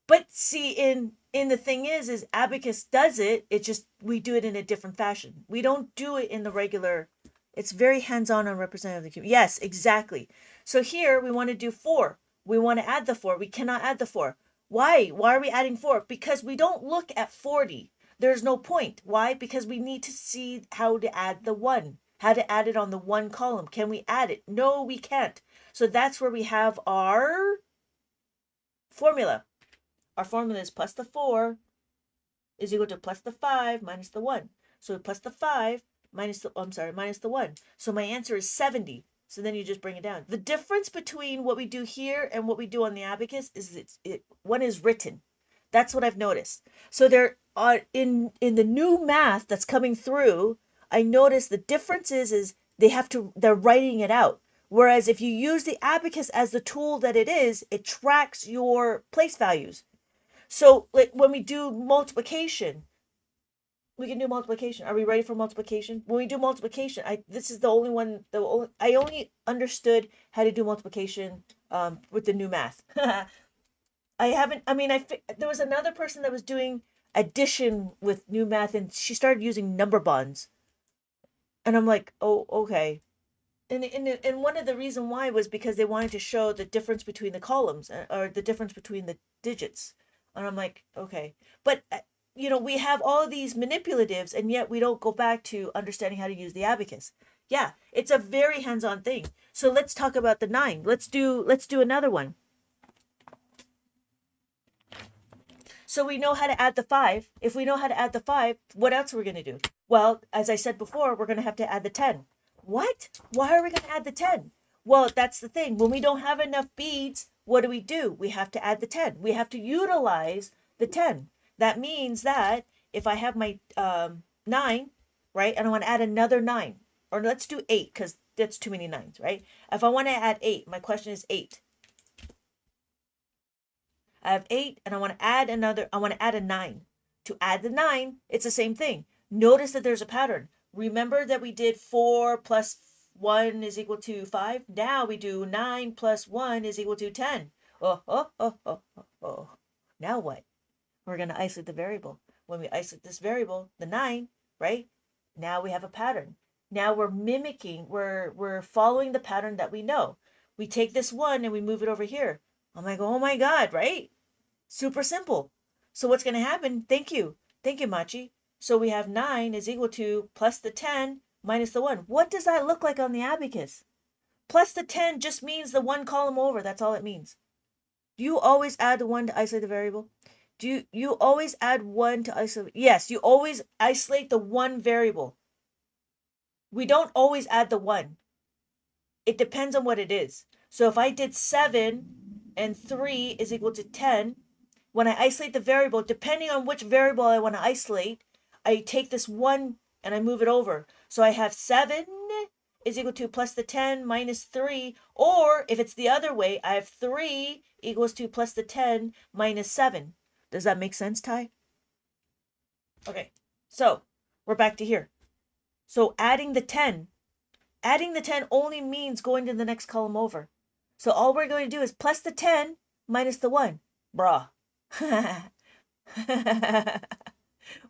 But see, in the thing is abacus does it. It just we do it in a different fashion. We don't do it in the regular. It's very hands-on on representative cube. Yes, exactly. So here we want to do 4. We want to add the 4. We cannot add the 4. Why? Why are we adding 4? Because we don't look at 40. There's no point. Why? Because we need to see how to add the 1. How to add it on the 1 column. Can we add it? No, we can't. So that's where we have our formula. Our formula is plus the 4 is equal to plus the 5 minus the 1. So plus the 5 minus minus the 1. So my answer is 70. So then you just bring it down. The difference between what we do here and what we do on the abacus is one is written. That's what I've noticed. So there are in the new math that's coming through, I noticed the difference is they're writing it out. Whereas if you use the abacus as the tool that it is, it tracks your place values. So like when we do multiplication, we can do multiplication. Are we ready for multiplication? When we do multiplication, this is the only one. I only understood how to do multiplication with the new math. I haven't. I mean, there was another person that was doing addition with new math, and she started using number bonds, and I'm like, oh, okay. And one of the reason why was because they wanted to show the difference between the columns or the difference between the digits. And I'm like, okay. But we have all these manipulatives and yet we don't go back to understanding how to use the abacus. Yeah, it's a very hands-on thing. So let's talk about the 9. Let's do another one. So we know how to add the 5. If we know how to add the 5, what else are we going to do? Well, as I said before, we're going to have to add the 10. What? Why are we going to add the 10? Well, that's the thing. When we don't have enough beads, what do? We have to add the 10. We have to utilize the 10. That means that if I have my 9, right, and I want to add another 9, or let's do 8 because that's too many 9s, right? If I want to add 8, my question is 8. I have 8 and I want to add a 9. To add the 9, it's the same thing. Notice that there's a pattern. Remember that we did 4 plus 1 is equal to 5? Now we do 9 plus 1 is equal to 10. Oh. Now what? We're going to isolate the variable. When we isolate this variable, the 9, right? Now we have a pattern. Now we're mimicking, we're following the pattern that we know. We take this 1 and we move it over here. I'm like, oh my God, right? Super simple. So what's going to happen? Thank you. Thank you, Machi. So we have 9 is equal to plus the 10 minus the 1. What does that look like on the abacus? Plus the 10 just means the 1 column over. That's all it means. Do you always add the 1 to isolate the variable? Do you always add 1 to isolate? Yes, you always isolate the 1 variable. We don't always add the 1. It depends on what it is. So if I did 7 and 3 is equal to 10, when I isolate the variable, depending on which variable I want to isolate, I take this 1 and I move it over. So I have 7 is equal to plus the 10 minus 3, or if it's the other way, I have 3 equals to plus the 10 minus 7. Does that make sense, Ty? Okay, so we're back to here. So adding the 10 only means going to the next column over. So all we're going to do is plus the 10 minus the 1. Bruh.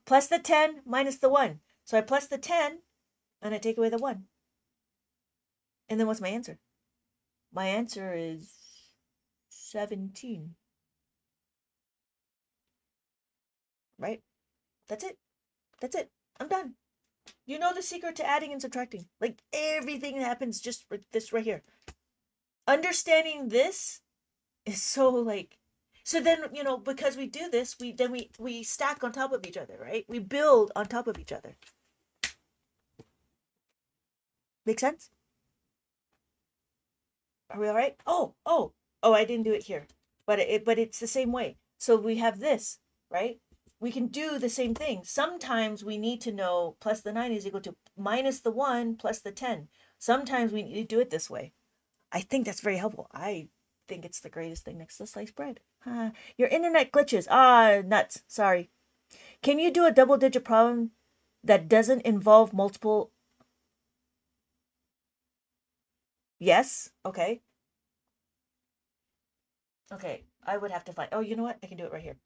Plus the 10 minus the 1. So I plus the 10 and I take away the 1. And then what's my answer? My answer is 17. Right? That's it. That's it. I'm done. You know the secret to adding and subtracting. Like everything happens just this right here. Understanding this is so like, so then, because we do this, we stack on top of each other, right? We build on top of each other. Make sense? Are we all right? Oh, I didn't do it here, but it's the same way. So we have this, right? We can do the same thing. Sometimes we need to know plus the 9 is equal to minus the 1 plus the 10. Sometimes we need to do it this way. I think that's very helpful. I think it's the greatest thing next to sliced bread. Your internet glitches. Nuts. Sorry. Can you do a double-digit problem that doesn't involve multiple? Yes. Okay. Okay. I would have to find. Oh, you know what? I can do it right here.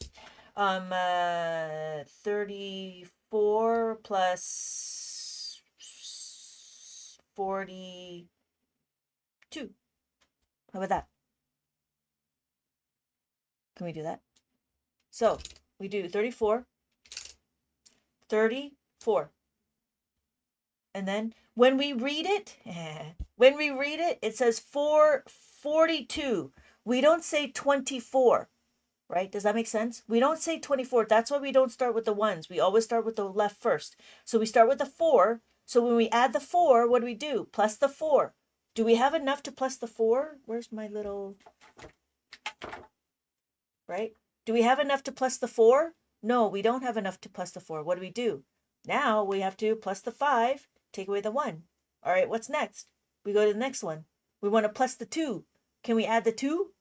34 plus 42. How about that? Can we do that? So we do 34, 34. And then when we read it, it says 442. We don't say 24, right? Does that make sense? We don't say 24. That's why we don't start with the ones. We always start with the left first. So we start with the 4. So when we add the 4, what do? Plus the 4. Do we have enough to plus the 4? Where's my little, right? Do we have enough to plus the 4? No, we don't have enough to plus the 4. What do? Now we have to plus the 5, take away the 1. All right, what's next? We go to the next one. We want to plus the 2. Can we add the 2?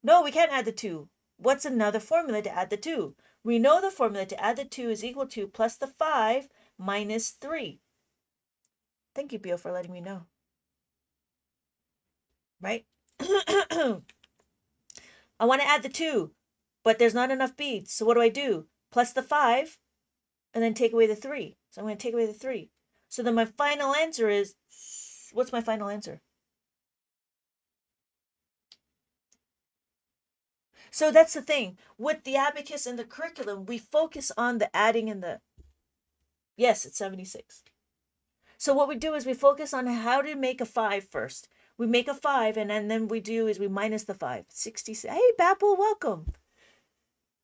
No, we can't add the 2. What's another formula to add the 2? We know the formula to add the 2 is equal to plus the 5 minus 3. Thank you, Bill, for letting me know. Right? I want to add the 2, but there's not enough beads. So what do? Plus the 5 and then take away the 3. So I'm going to take away the 3. So then my final answer is, what's my final answer? So that's the thing. With the abacus and the curriculum, we focus on the adding and the, yes, it's 76. So what we do is we focus on how to make a 5 first. We make a 5, and then we do is we minus the 5. 66. Hey, Bapple, welcome.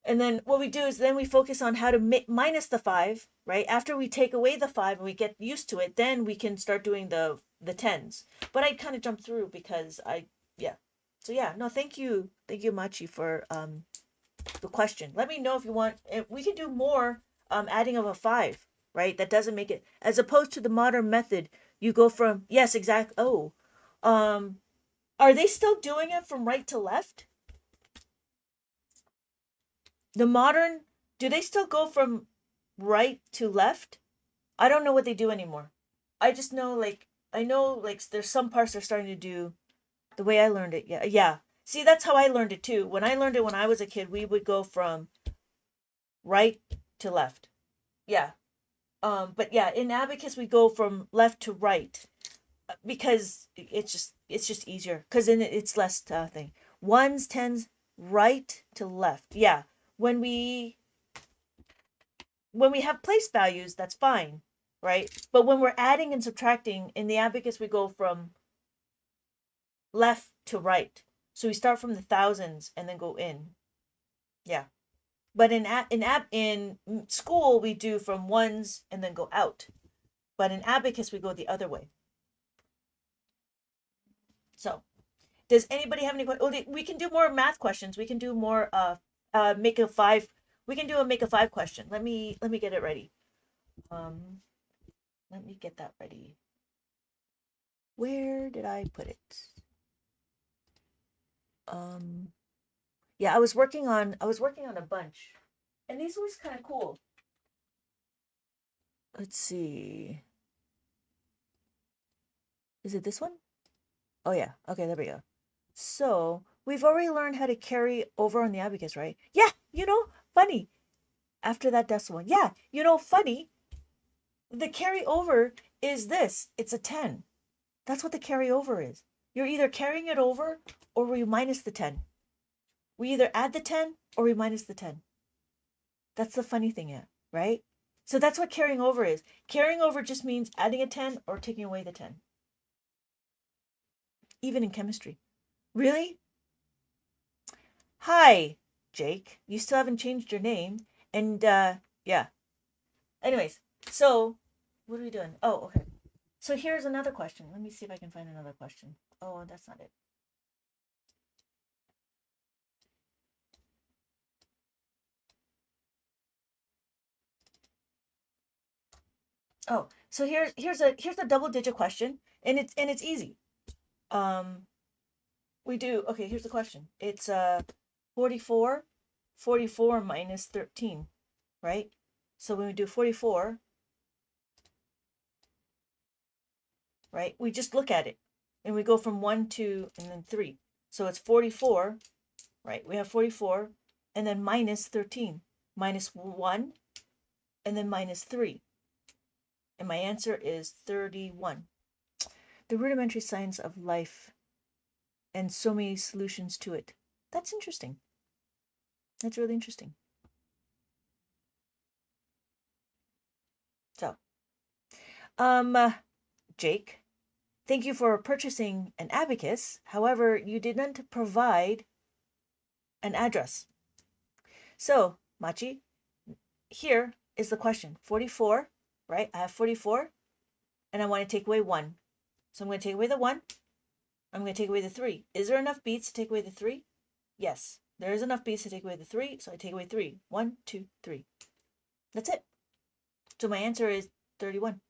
And then what we do is then we focus on how to minus the 5, right? After we take away the 5 and we get used to it, then we can start doing the tens. But I kind of jumped through because yeah. So yeah, no, thank you. Thank you, Machi, for the question. Let me know if you want, if we can do more adding of a 5, right? That doesn't make it, as opposed to the modern method, you go from, yes, exact. Oh, are they still doing it from right to left? The modern, do they still go from right to left? I don't know what they do anymore. I just know, like, I know, like, there's some parts they're starting to do the way I learned it. Yeah, yeah. See, that's how I learned it too. When I learned it when I was a kid, we would go from right to left. Yeah. But yeah, in abacus we go from left to right because it's just easier because then it's less thing. Ones, tens, right to left. Yeah, when we when we have place values, that's fine, right? But when we're adding and subtracting in the abacus, we go from left to right. So we start from the thousands and then go in. Yeah. But in school we do from ones and then go out. But in abacus we go the other way. So, does anybody have any questions? Oh, we can do more math questions. We can do more make a five. We can do a make a five question. Let me get it ready. Um let me get that ready. Where did I put it? Um yeah, I was working on a bunch. And these was kind of cool. Let's see. Is it this one? Oh yeah. Okay, there we go. So we've already learned how to carry over on the abacus, right? Yeah, funny. After that decimal. Yeah, funny. The carryover is this. It's a 10. That's what the carryover is. You're either carrying it over or we minus the 10. We either add the 10 or we minus the 10. That's the funny thing, yeah, right? So that's what carrying over is. Carrying over just means adding a 10 or taking away the 10. Even in chemistry. Really? Hi, Jake. You still haven't changed your name. And yeah. Anyways, so what are we doing? Oh, okay. So here's another question. Let me see if I can find another question. Oh, that's not it. Oh, so here's a double digit question, and it's easy. Um, we do okay. Here's the question. It's 44, 44 minus 13, right? So when we do 44, right, we just look at it, and we go from 1, 2, and then 3. So it's 44, right? We have 44, and then minus 13, minus 1, and then minus 3, and my answer is 31. The rudimentary science of life and so many solutions to it. That's interesting. That's really interesting. So, um, Jake, thank you for purchasing an abacus. However, you didn't provide an address. So, Machi, here is the question. 44, right? I have 44 and I want to take away 1. So I'm going to take away the 1. I'm going to take away the 3. Is there enough beads to take away the 3? Yes, there is enough beads to take away the 3, so I take away 3. 1, 2, 3. That's it. So my answer is 31.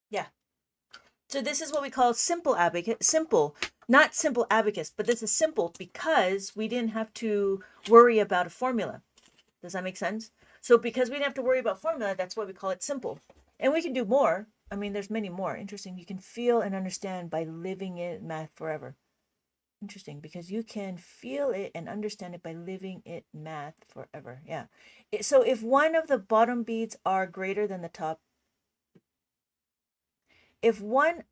Yeah. So this is what we call simple abacus. Simple, not simple abacus, but this is simple because we didn't have to worry about a formula. Does that make sense? So because we didn't have to worry about formula, that's why we call it simple. And we can do more. I mean, there's many more. Interesting. You can feel and understand by living it math forever. Interesting, because you can feel it and understand it by living it math forever. Yeah. So if one of the bottom beads are greater than the top, if one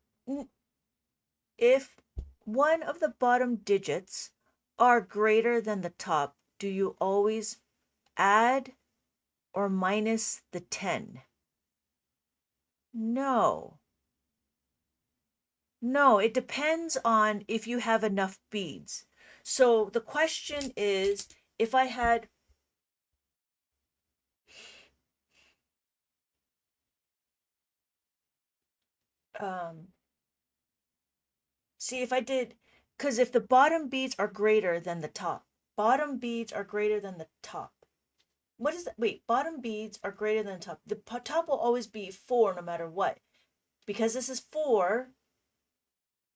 if one of the bottom digits are greater than the top, do you always add or minus the 10? No. No, it depends on if you have enough beads. So the question is, if I had um see if I did, because if the bottom beads are greater than the top, bottom beads are greater than the top. What is that? Wait, bottom beads are greater than the top. The top will always be 4 no matter what. Because this is 4,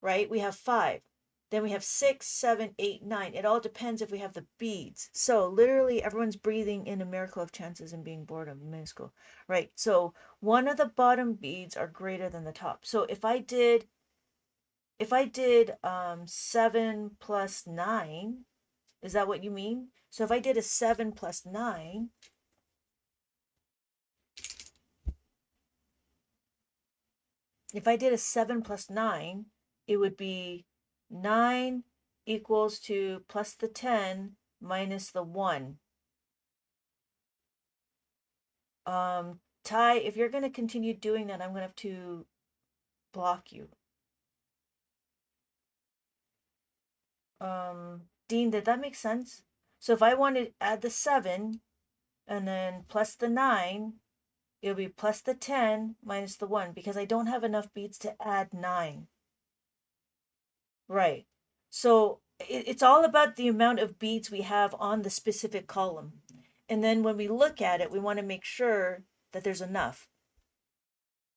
right? We have 5. Then we have 6, 7, 8, 9. It all depends if we have the beads. So literally everyone's breathing in a miracle of chances and being bored of minuscule. Right. So one of the bottom beads are greater than the top. So if I did 7 plus 9, Is that what you mean? So if I did a 7 plus 9, if I did a 7 plus 9, it would be 9 equals to plus the 10 minus the 1. Ty, if you're going to continue doing that, I'm going to have to block you. Dean, did that make sense? So if I want to add the 7 and then plus the 9, it'll be plus the 10 minus the 1 because I don't have enough beads to add 9. Right. So it's all about the amount of beads we have on the specific column. And then when we look at it, we want to make sure that there's enough.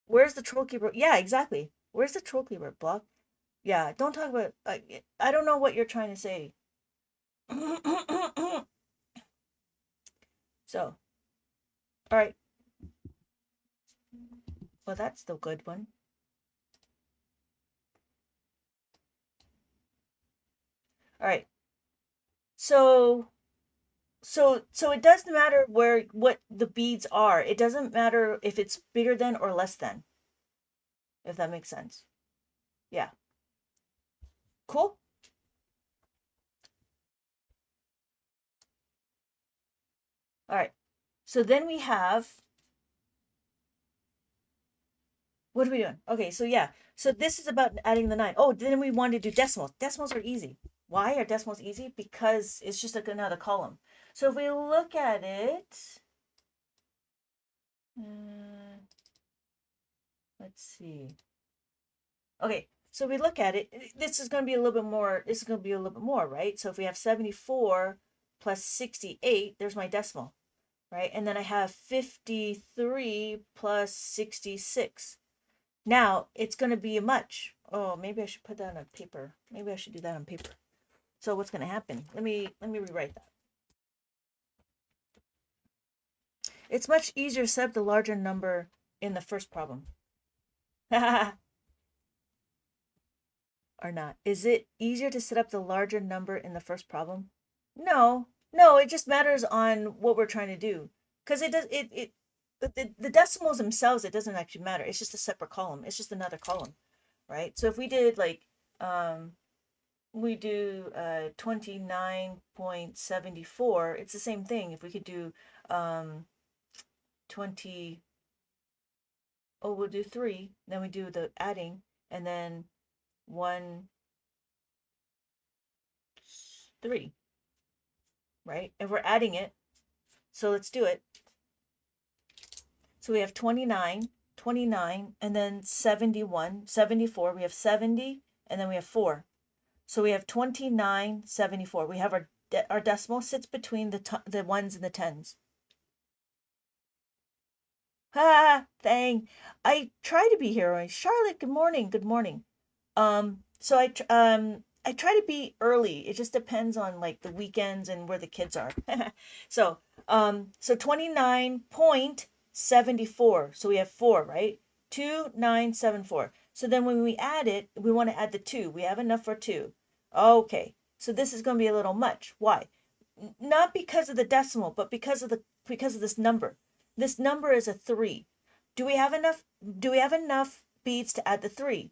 Where's the troll keeper? Yeah, exactly. Where's the troll keeper block? Yeah, don't talk about, I don't know what you're trying to say. So, all right. Well, that's the good one. All right. So it doesn't matter what the beads are. It doesn't matter if it's bigger than or less than, if that makes sense. Yeah. Cool. All right. So then we have, what are we doing? Okay, so yeah. So this is about adding the 9. Oh, then we want to do decimals. Decimals are easy. Why are decimals easy? Because it's just like another column. So if we look at it, let's see. Okay, so we look at it, this is going to be a little bit more, right? So if we have 74 plus 68, there's my decimal, right? And then I have 53 plus 66. Now it's going to be a much. Oh, maybe I should put that on paper. Maybe I should do that on paper. So what's going to happen? Let me rewrite that. It's much easier to set up the larger number in the first problem. Or not. Is it easier to set up the larger number in the first problem? No, no, it just matters on what we're trying to do. Because it does the decimals themselves, it doesn't actually matter. It's just a separate column. It's just another column, right? So if we did like we do 29.74, it's the same thing. If we could do 20, oh, we'll do 3, then we do the adding, and then 1, 3, right? And we're adding it. So let's do it. So we have 29, and then 71, 74. We have 70, and then we have 4. So we have 29, 74. We have our decimal sits between the ones and the tens. Ah, dang. I try to be here. Charlotte, good morning. Good morning. So I try to be early. It just depends on like the weekends and where the kids are. So 29.74. So we have 4, right? 2974. So then when we add it, we want to add the 2. We have enough for 2. Okay. So this is going to be a little much. Why? Not because of the decimal, but because of this number. This number is a 3. Do we have enough beads to add the 3?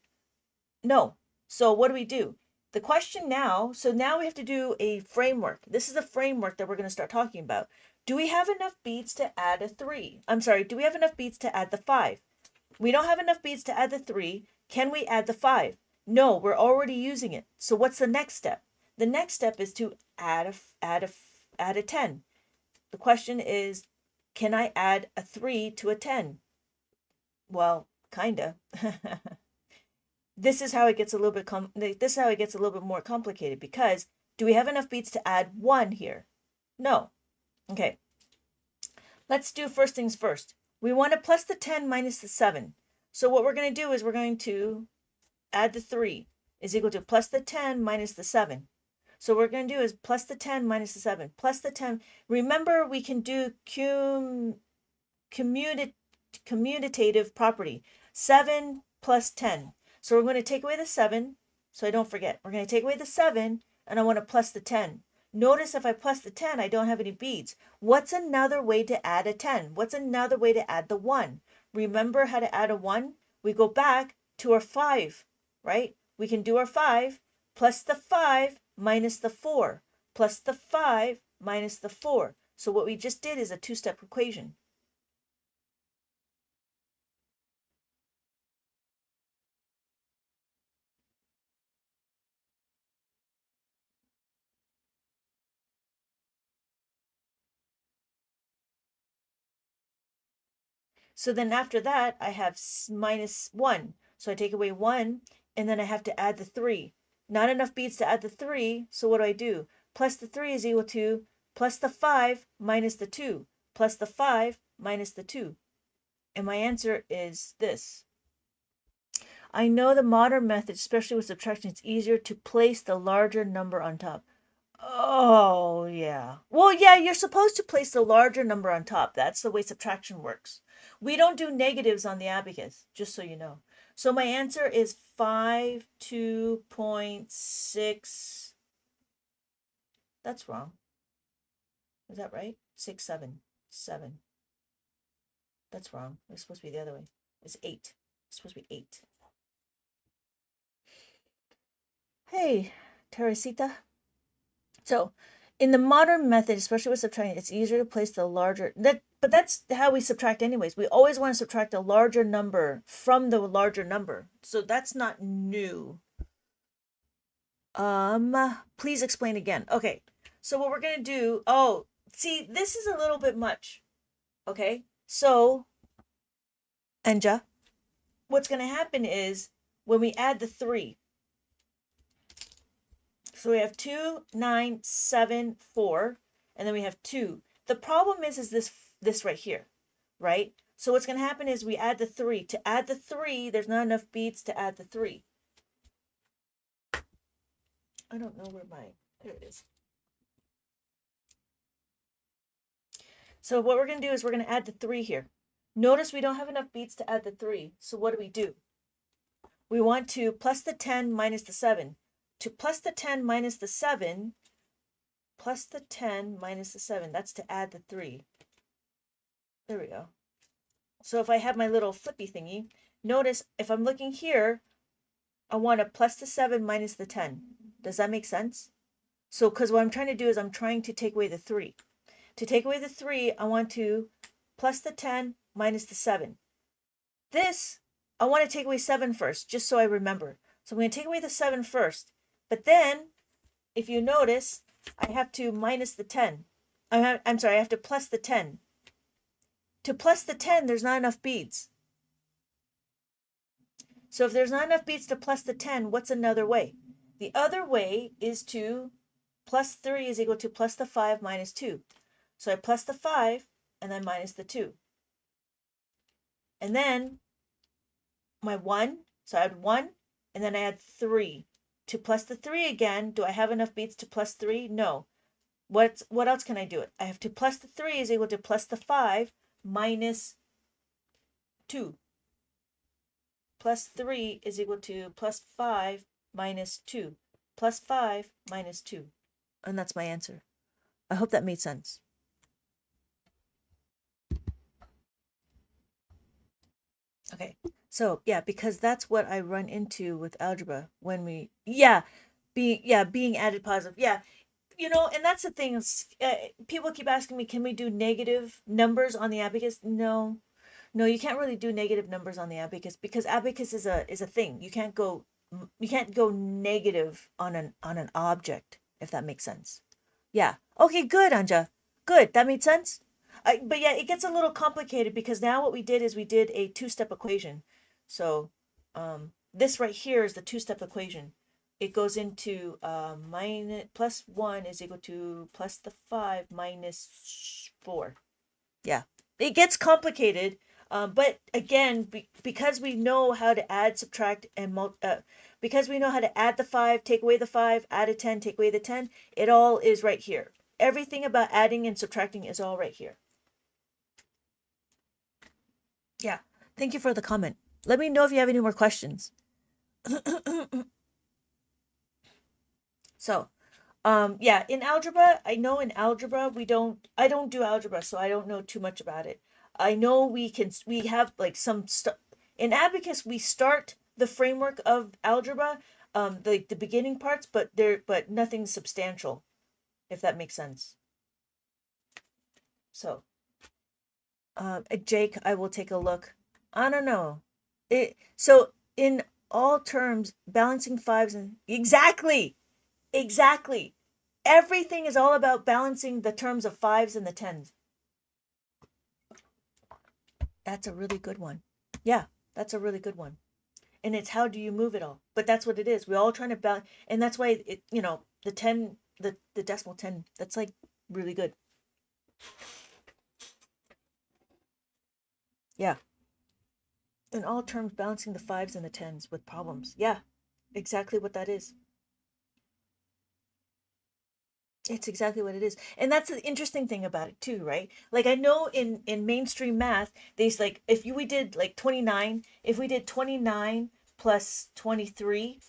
No. So what do? The question now, so now we have to do a framework. This is a framework that we're going to start talking about. Do we have enough beads to add a 3? I'm sorry, do we have enough beads to add the 5? We don't have enough beads to add the 3. Can we add the 5? No, we're already using it. So what's the next step? The next step is to add a 10. The question is, can I add a 3 to a 10? Well, kinda. This is how it gets a little bit more complicated because do we have enough beads to add 1 here? No. Okay. Let's do first things first. We want to plus the 10 minus the 7. So what we're going to do is we're going to add the 3 is equal to plus the 10 minus the 7. So what we're going to do is plus the 10 minus the 7. Plus the 10. Remember, we can do commutative property. 7 plus 10. So we're going to take away the 7. So I don't forget. We're going to take away the 7, and I want to plus the 10. Notice if I plus the 10, I don't have any beads. What's another way to add a 10? What's another way to add the 1? Remember how to add a 1? We go back to our 5, right? We can do our 5 plus the 5 minus the 4 plus the 5 minus the 4. So what we just did is a two-step equation. So then after that, I have minus 1. So I take away 1, and then I have to add the 3. Not enough beads to add the 3, so what do? Plus the 3 is equal to plus the 5 minus the 2, plus the 5 minus the 2. And my answer is this. I know the modern method, especially with subtraction, it's easier to place the larger number on top. Oh, yeah. Well, yeah, you're supposed to place the larger number on top. That's the way subtraction works. We don't do negatives on the abacus, just so you know. So my answer is 52.6. That's wrong. Is that right? 6, 7, 7. That's wrong. It's supposed to be the other way. It's 8. It's supposed to be 8. Hey, Teresita. So, in the modern method, especially with subtracting, it's easier to place the larger but that's how we subtract anyways. We always want to subtract a larger number from the larger number. So that's not new. Please explain again. Okay. So what we're going to do, oh, see, this is a little bit much. Okay? So, Anja, what's going to happen is when we add the 3, so we have 2, 9, 7, 4, and then we have 2. The problem is this right here, right? So what's going to happen is we add the 3. To add the 3, there's not enough beads to add the 3. I don't know where there it is. So what we're going to do is we're going to add the 3 here. Notice we don't have enough beads to add the 3. So what do? We want to plus the 10 minus the 7. To plus the 10 minus the 7, plus the 10 minus the 7, that's to add the 3. There we go. So if I have my little flippy thingy, notice if I'm looking here, I want to plus the 7 minus the 10. Does that make sense? So because what I'm trying to do is I'm trying to take away the 3. To take away the 3, I want to plus the 10 minus the 7. This, I want to take away 7 first, just so I remember. So I'm going to take away the 7 first. But then, if you notice, I have to minus the 10. I'm sorry, I have to plus the 10. To plus the 10, there's not enough beads. So if there's not enough beads to plus the 10, what's another way? The other way is to plus 3 is equal to plus the 5 minus 2. So I plus the 5 and then minus the 2. And then my 1, so I add 1 and then I add 3. To plus the 3 again, do I have enough beads to plus 3? No. What else can I do? I have to plus the 3 is equal to plus the 5 minus 2. Plus 3 is equal to plus 5 minus 2. Plus 5 minus 2. And that's my answer. I hope that made sense. Okay. So, yeah, because that's what I run into with algebra when being added positive. Yeah. And that's the thing. People keep asking me, can we do negative numbers on the abacus? No. No, you can't really do negative numbers on the abacus because abacus is a thing. You can't go negative on an object, if that makes sense. Yeah. Okay, good, Anja. Good. That made sense? But yeah, it gets a little complicated because now what we did is we did a two-step equation. So this right here is the two-step equation. It goes into minus plus 1 is equal to plus the 5 minus 4. Yeah, it gets complicated. But again, because we know how to add, subtract, and because we know how to add the 5, take away the 5, add a 10, take away the 10, it all is right here. Everything about adding and subtracting is all right here. Yeah, thank you for the comment. Let me know if you have any more questions. So, Yeah, in algebra, I know in algebra I don't do algebra, so I don't know too much about it. I know we have like some stuff in abacus. We start the framework of algebra, the beginning parts, but nothing substantial, if that makes sense. So, Jake, I will take a look. I don't know. So in all terms, balancing fives and exactly, exactly. Everything is all about balancing the terms of fives and the tens. That's a really good one. Yeah, that's a really good one. And it's how do you move it all? But that's what it is. We're all trying to balance, and that's why the 10, the decimal 10. That's like really good. Yeah. In all terms, balancing the fives and the tens with problems. Yeah, exactly what that is. It's exactly what it is. And that's the interesting thing about it too, right? Like I know in mainstream math, there's like we did like 29, if we did 29 plus 23,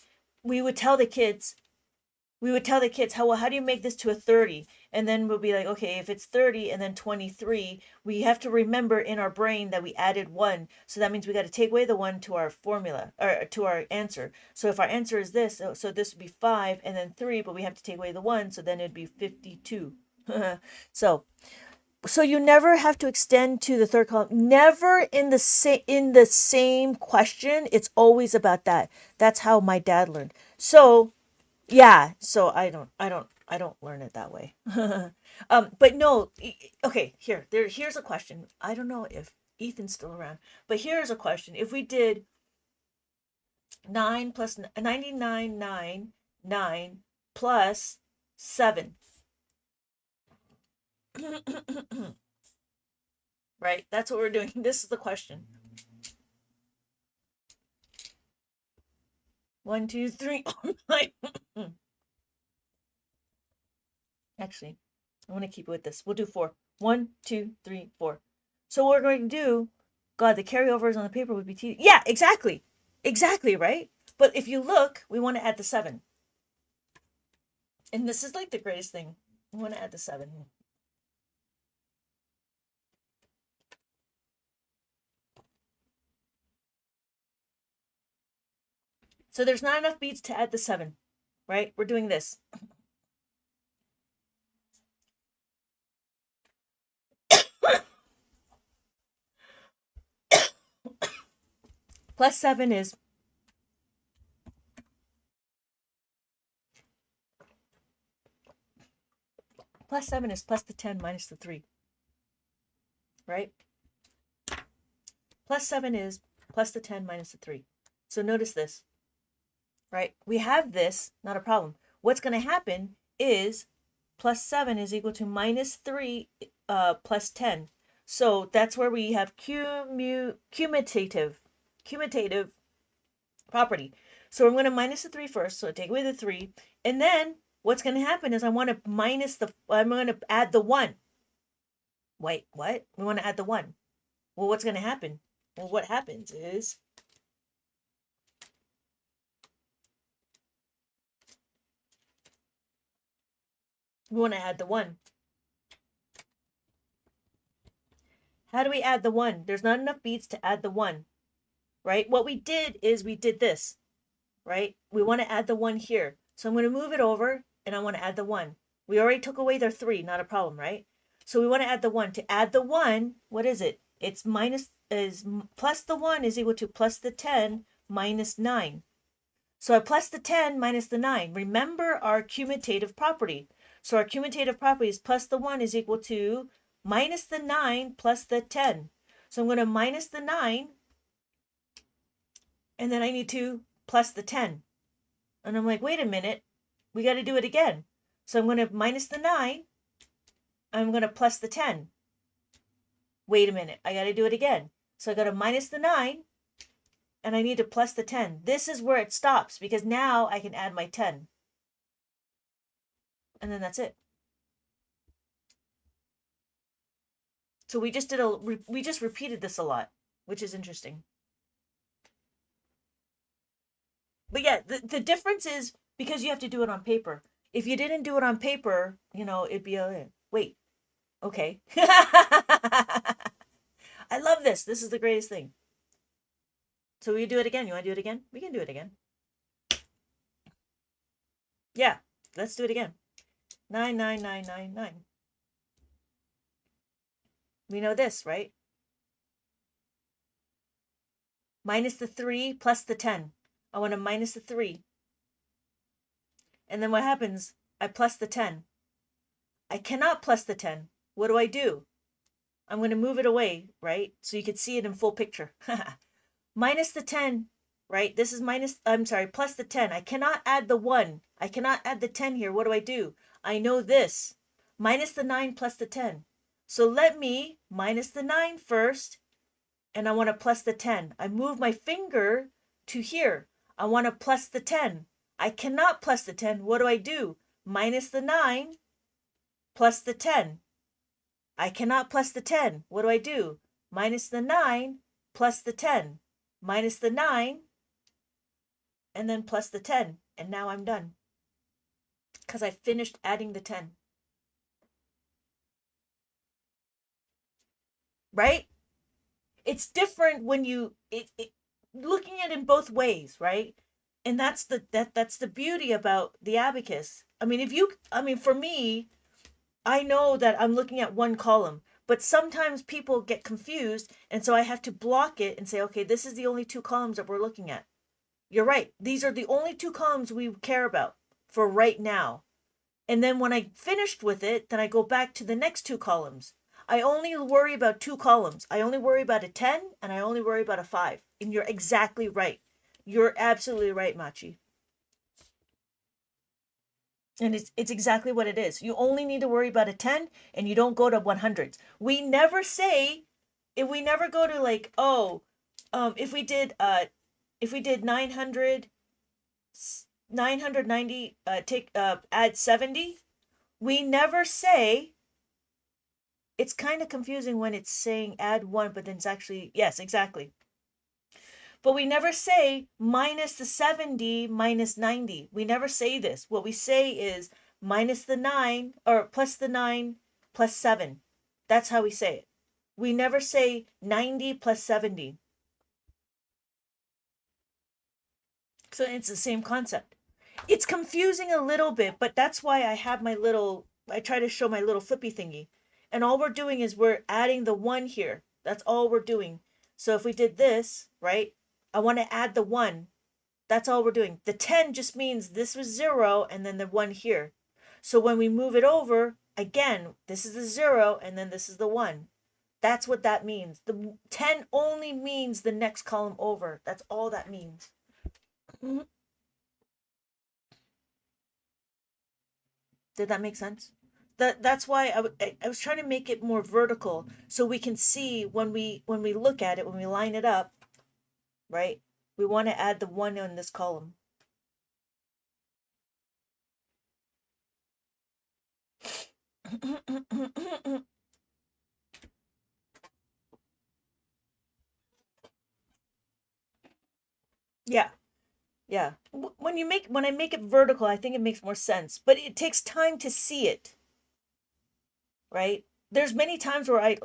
we would tell the kids how well, how do you make this to a 30? And then we'll be like, okay, if it's 30 and then 23, we have to remember in our brain that we added 1. So that means we got to take away the 1 to our formula or to our answer. So if our answer is this, so this would be 5 and then 3, but we have to take away the 1, so then it'd be 52. so so you never have to extend to the third column. Never in the same question. It's always about that. That's how my dad learned. So yeah, so I don't learn it that way. But no, okay, here's a question. I don't know if Ethan's still around, but here's a question. If we did 9 plus 99 9 plus 7. Right? That's what we're doing. This is the question. 1 2 3 Actually, I want to keep it with this. We'll do 4. 1 2 3 4. So what we're going to do, God, the carryovers on the paper would be yeah, exactly. Exactly, right? But if you look, we want to add the 7. And this is like the greatest thing. We want to add the 7. So there's not enough beads to add the 7, right? We're doing this. Plus 7 is plus the 10 minus the 3, right? Plus 7 is plus the 10 minus the 3. So notice this, right? We have this, not a problem. What's going to happen is plus 7 is equal to minus 3 plus 10. So that's where we have cumulative property. So I'm going to minus the 3 first, so take away the 3. And then what's going to happen is I'm going to add the 1. Wait, what? We want to add the 1. Well, what's going to happen? Well, what happens is we want to add the 1. How do we add the 1? There's not enough beads to add the 1, right? What we did is we did this, right? We want to add the 1 here. So I'm going to move it over and I want to add the 1. We already took away their 3, not a problem, right? So we want to add the 1. To add the 1, what is it? It's plus the 1 is equal to plus the 10 minus 9. So I plus the 10 minus the 9. Remember our commutative property. So our commutative property is plus the 1 is equal to minus the 9 plus the 10. So I'm going to minus the 9, and then I need to plus the 10. And I'm like, wait a minute, we got to do it again. So I'm going to minus the 9, I'm going to plus the 10. Wait a minute, I got to do it again. So I got to minus the 9, and I need to plus the 10. This is where it stops, because now I can add my 10. And then that's it. So we just repeated this a lot, which is interesting. But yeah, the difference is because you have to do it on paper. If you didn't do it on paper, it'd be a wait. Okay. I love this. This is the greatest thing. So we do it again. You want to do it again? We can do it again. Yeah, let's do it again. 99999. We know this, right? Minus the 3 plus the 10. I want to minus the 3. And then what happens? I plus the 10. I cannot plus the 10. What do I do? I'm going to move it away, right? So you can see it in full picture. Minus the 10, right? This is plus the 10. I cannot add the 1. I cannot add the 10 here. What do I do? I know this. Minus the 9 plus the 10. So let me minus the 9 first, and I want to plus the 10. I move my finger to here. I want to plus the 10. I cannot plus the 10. What do I do? Minus the 9 plus the 10. I cannot plus the 10. What do I do? Minus the 9 plus the 10. Minus the 9 and then plus the 10. And now I'm done. Because I finished adding the 10. Right? It's different when you looking at it in both ways, right? And that's the beauty about the abacus. For me, I know that I'm looking at one column, but sometimes people get confused, and so I have to block it and say, okay, this is the only two columns that we're looking at. You're right. These are the only two columns we care about for right now. And then when I finished with it, then I go back to the next two columns. I only worry about two columns. I only worry about a 10 and I only worry about a 5. And you're exactly right. You're absolutely right, Machi. And it's exactly what it is. You only need to worry about a 10 and you don't go to 100s. We never say, if we never go to like, if we did 990 add 70, we never say, it's kind of confusing when it's saying add 1, but then it's actually, yes, exactly. But we never say minus the 70 minus 90. We never say this. What we say is minus the 9 or plus the 9 plus 7. That's how we say it. We never say 90 plus 70. So it's the same concept. It's confusing a little bit, but that's why I try to show my little flippy thingy. And all we're doing is we're adding the 1 here. That's all we're doing. So if we did this, right? I want to add the 1. That's all we're doing. The 10 just means this was 0 and then the 1 here. So when we move it over, again, this is the 0 and then this is the 1. That's what that means. The 10 only means the next column over. That's all that means. Did that make sense? That's why I was trying to make it more vertical so we can see when we look at it, when we line it up, right? We want to add the 1 in this column. Yeah. Yeah. When I make it vertical, I think it makes more sense, but it takes time to see it, right? There's many times where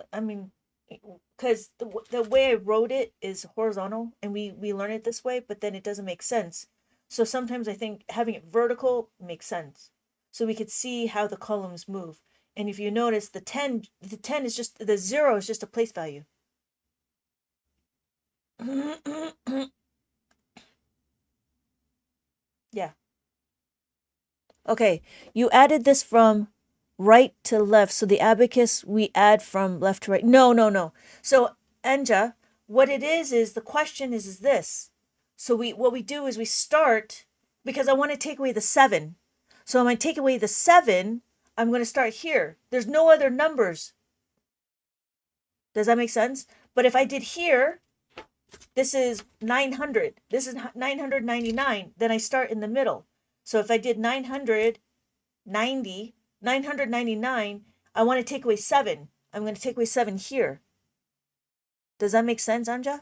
because the way I wrote it is horizontal and we learn it this way, but then it doesn't make sense. So sometimes I think having it vertical makes sense. So we could see how the columns move. And if you notice the 10 is just the 0 is just a place value. Yeah. Okay, you added this from right to left. So the abacus we add from left to right. No, no, no. So Anja, what it is the question is this. So what we do is we start because I want to take away the 7. So I'm going to take away the 7. I'm going to start here. There's no other numbers. Does that make sense? But if I did here, this is 900. This is 999. Then I start in the middle. So if I did 999, I want to take away 7. I'm going to take away 7 here. Does that make sense, Anja?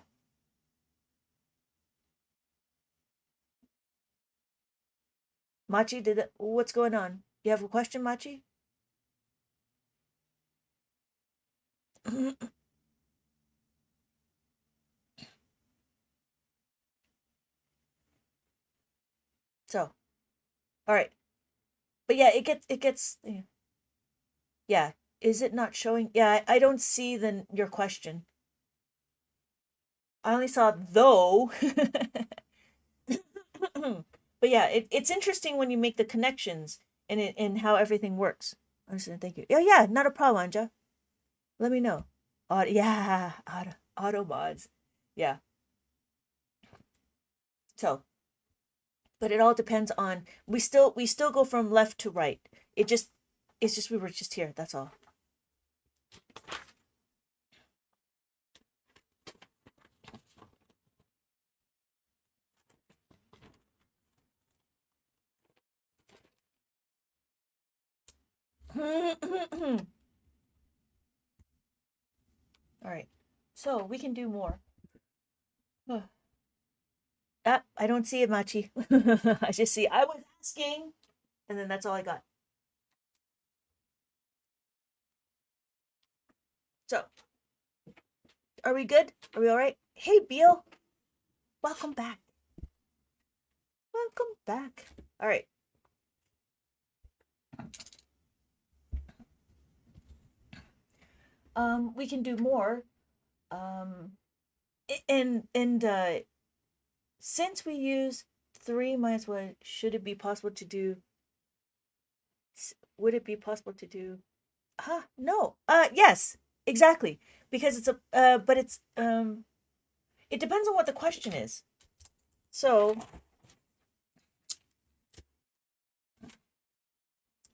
Machi, what's going on? You have a question, Machi? So, all right. But yeah, it gets yeah. Is it not showing? Yeah, I don't see your question. I only saw though. But yeah, it's interesting when you make the connections and how everything works. Understand? Thank you. Yeah, yeah, not a problem, Anja. Let me know. Yeah, auto mods. Yeah. So, but it all depends on we still go from left to right. It's just we were just here. That's all. All right. So we can do more. Ah, I don't see it, Machi. I just see I was asking, and then that's all I got. So, are we good? Are we all right? Hey, Beal, welcome back. Welcome back. All right. We can do more. Um, and since we use 3 minus 1, should it be possible to do? Would it be possible to do? No. Yes, exactly. Because but it depends on what the question is. So,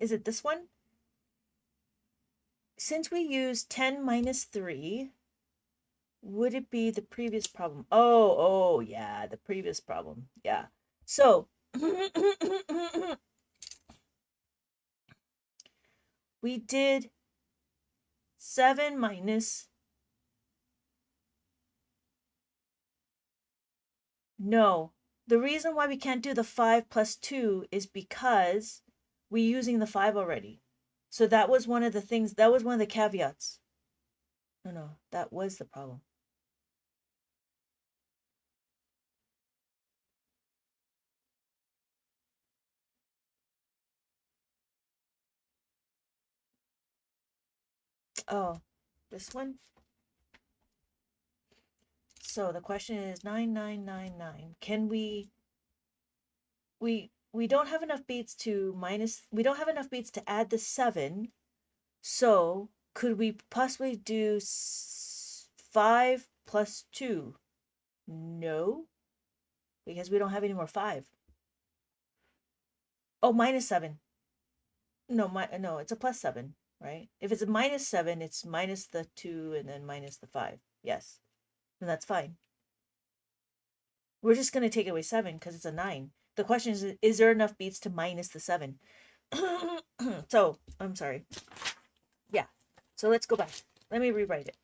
is it this one? Since we use 10 minus 3, would it be the previous problem? Oh, yeah, the previous problem. Yeah. So, we did 7 minus. No. The reason why we can't do the 5 plus 2 is because we're using the 5 already. So that was one of the things, that was one of the caveats. No, no, that was the problem. Oh, this one? So the question is 9999. Can we don't have enough beats to we don't have enough beats to add the 7. So could we possibly do 5 plus 2? No, because we don't have any more 5. Oh, minus 7. No, it's a plus 7, right? If it's a minus 7, it's minus the 2 and then minus the 5. Yes, and that's fine. We're just going to take away 7 because it's a 9. The question is there enough beats to minus the 7? So, I'm sorry. Yeah. So let's go back. Let me rewrite it.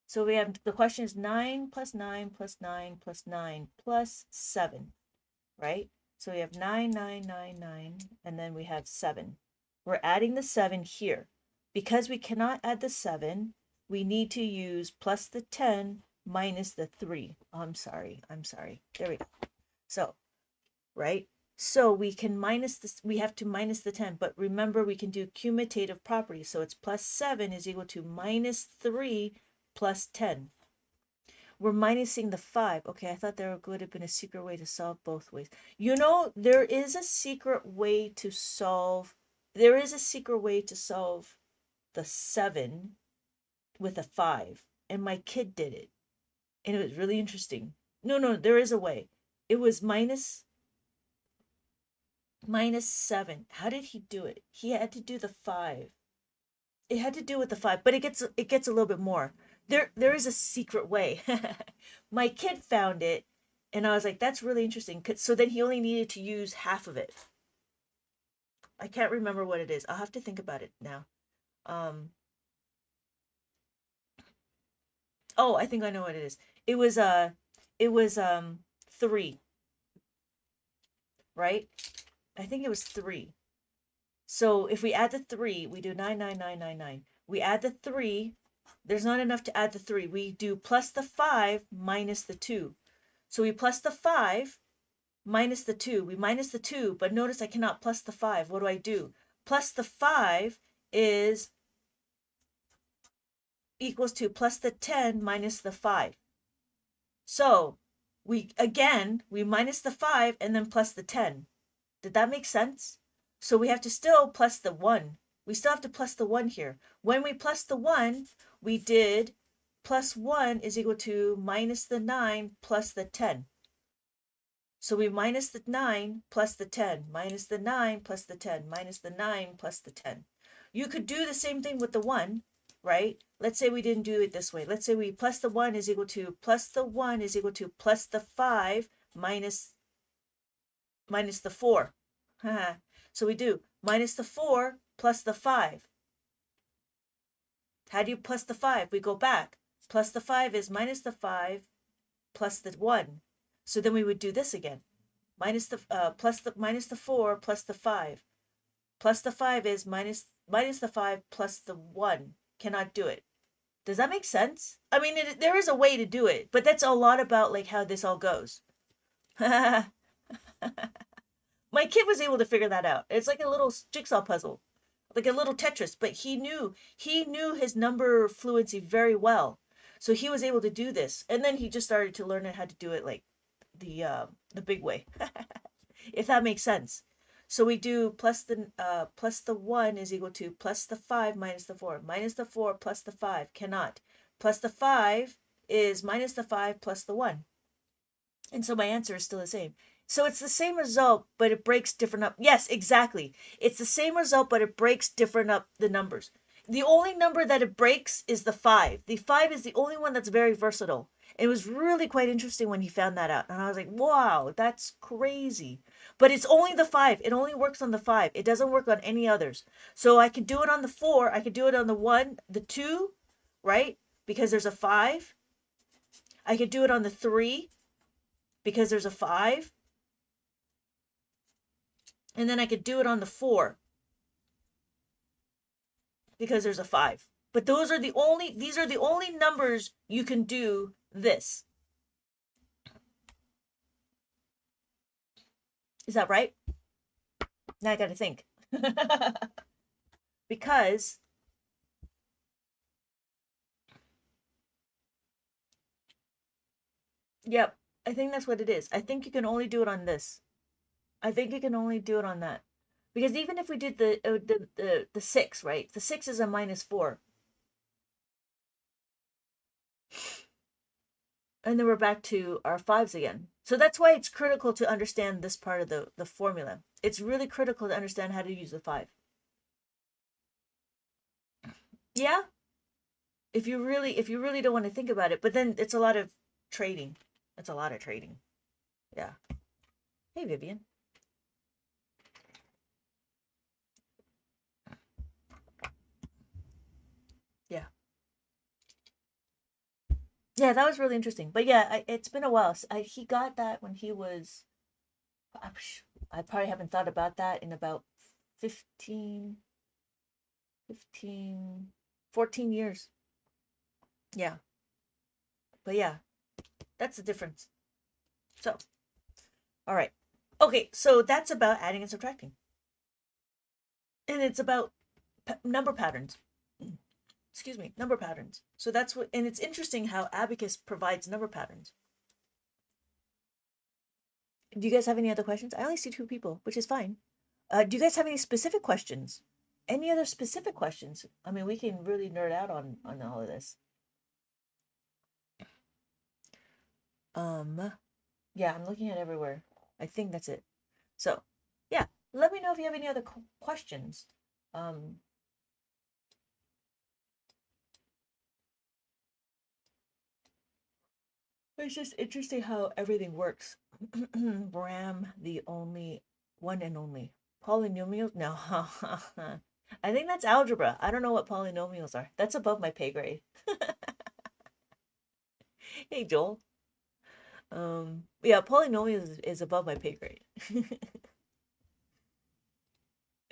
So we have the question is 9 plus 9 plus 9 plus 9 plus 7, right? So we have 9, 9, 9, 9, and then we have 7. We're adding the 7 here. Because we cannot add the 7, we need to use plus the 10 minus the 3. Oh, I'm sorry. I'm sorry. There we go. So, right? So we can minus this, we have to minus the 10, but remember we can do commutative properties. So it's plus 7 is equal to minus 3 plus 10. We're minusing the 5. Okay, I thought there would have been a secret way to solve both ways. There is a secret way to solve, there is a secret way to solve the 7 with a 5. And my kid did it. And it was really interesting. No, there is a way. It was minus 7. How did he do it? He had to do the 5. It had to do with the 5, but it gets a little bit more. There is a secret way. My kid found it, and I was like, that's really interesting. So then he only needed to use half of it. I can't remember what it is. I'll have to think about it now. Um, oh, I think I know what it is. It was 3. right? I think it was 3. So if we add the 3, we do 9, 9, 9, 9, 9. We add the 3. There's not enough to add the 3. We do plus the 5 minus the 2. So we plus the 5 minus the 2. We minus the 2, but notice I cannot plus the 5. What do I do? Plus the 5 is equals to plus the 10 minus the 5. So we minus the 5 and then plus the 10. Did that make sense? So we have to still plus the 1. We still have to plus the 1 here. When we plus the 1, we did plus 1 is equal to minus the 9 plus the 10. So we minus the 9 plus the 10, minus the 9 plus the 10, minus the 9 plus the 10. You could do the same thing with the 1, right? Let's say we didn't do it this way. Let's say we plus the 1 is equal to plus the 1 is equal to plus the 5 minus the 4. So we do minus the 4 plus the 5. How do you plus the 5? We go back. Plus the 5 is minus the 5 plus the 1. So then we would do this again. Minus the minus the 4 plus the 5. Plus the 5 is minus the 5 plus the 1. Cannot do it. Does that make sense? I mean, there is a way to do it, but that's a lot about like how this all goes. My kid was able to figure that out. It's like a little jigsaw puzzle, like a little Tetris, but he knew his number fluency very well. So he was able to do this. And then he just started to learn how to do it like the big way. If that makes sense. So we do plus the 1 is equal to plus the 5 minus the 4. Minus the 4 plus the 5 cannot. Plus the 5 is minus the 5 plus the 1. And so my answer is still the same. So it's the same result, but it breaks different up. Yes, exactly. It's the same result, but it breaks different up the numbers. The only number that it breaks is the 5. The 5 is the only one that's very versatile. It was really quite interesting when he found that out. And I was like, wow, that's crazy. But it's only the 5. It only works on the 5. It doesn't work on any others. So I could do it on the 4. I could do it on the 1, the 2, right? Because there's a 5. I could do it on the 3 because there's a 5. And then I could do it on the 4 because there's a 5. But these are the only numbers you can do this. Is that right? Now I got to think. Because, yep, I think that's what it is. I think you can only do it on this. I think you can only do it on that. Because even if we did the 6, right? The 6 is a minus 4. And then we're back to our 5s again. So that's why it's critical to understand this part of the formula. It's really critical to understand how to use the 5. Yeah, if you really don't want to think about it, but then it's a lot of trading. It's a lot of trading. Yeah. Hey, Vivian. Yeah. Yeah, that was really interesting. But yeah, it's been a while. He got that when he was, I probably haven't thought about that in about 15, 15, 14 years. Yeah. But yeah, that's the difference. So, all right. Okay, so that's about adding and subtracting. And it's about number patterns. Excuse me, number patterns. So that's what, and it's interesting how abacus provides number patterns. Do you guys have any other questions? I only see 2 people, which is fine. Do you guys have any specific questions? Any other specific questions? I mean, we can really nerd out on all of this. Yeah, I'm looking at everywhere. I think that's it. So, yeah, let me know if you have any other questions. It's just interesting how everything works. Ram, the only one and only. Polynomials? No. I think that's algebra. I don't know what polynomials are. That's above my pay grade. Hey, Joel. Yeah, polynomials is above my pay grade.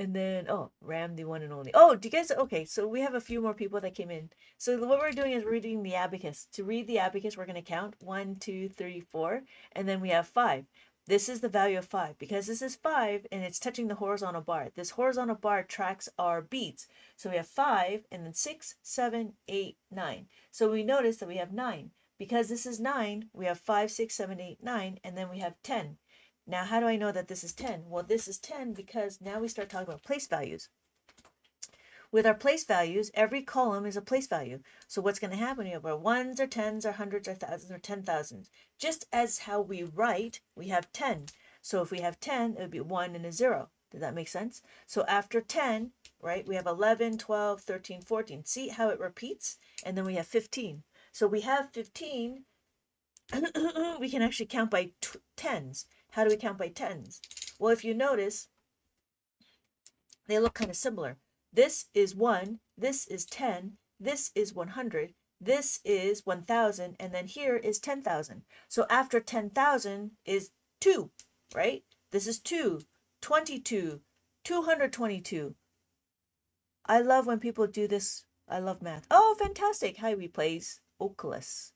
And then, oh, Ram, the one and only. Oh, do you guys, okay, so we have a few more people that came in. So what we're doing is reading the abacus. To read the abacus, we're going to count 1, 2, 3, 4, and then we have 5. This is the value of 5. Because this is 5 and it's touching the horizontal bar. This horizontal bar tracks our beats. So we have 5 and then 6, 7, 8, 9. So we notice that we have 9. Because this is 9, we have 5, 6, 7, 8, 9, and then we have 10. Now, how do I know that this is 10? Well, this is 10 because now we start talking about place values. With our place values, every column is a place value. So what's going to happen? We have our ones or tens or hundreds or thousands or 10,000s. Just as how we write, we have 10. So if we have 10, it would be 1 and a 0. Does that make sense? So after 10, right, we have 11, 12, 13, 14. See how it repeats? And then we have 15. So we have 15. We can actually count by tens. How do we count by tens? Well, if you notice, they look kind of similar. This is 1, this is 10, this is 100, this is 1,000, and then here is 10,000. So after 10,000 is 2, right? This is 2, 22, 222. I love when people do this. I love math. Oh, fantastic. Hi, replays. Oculus.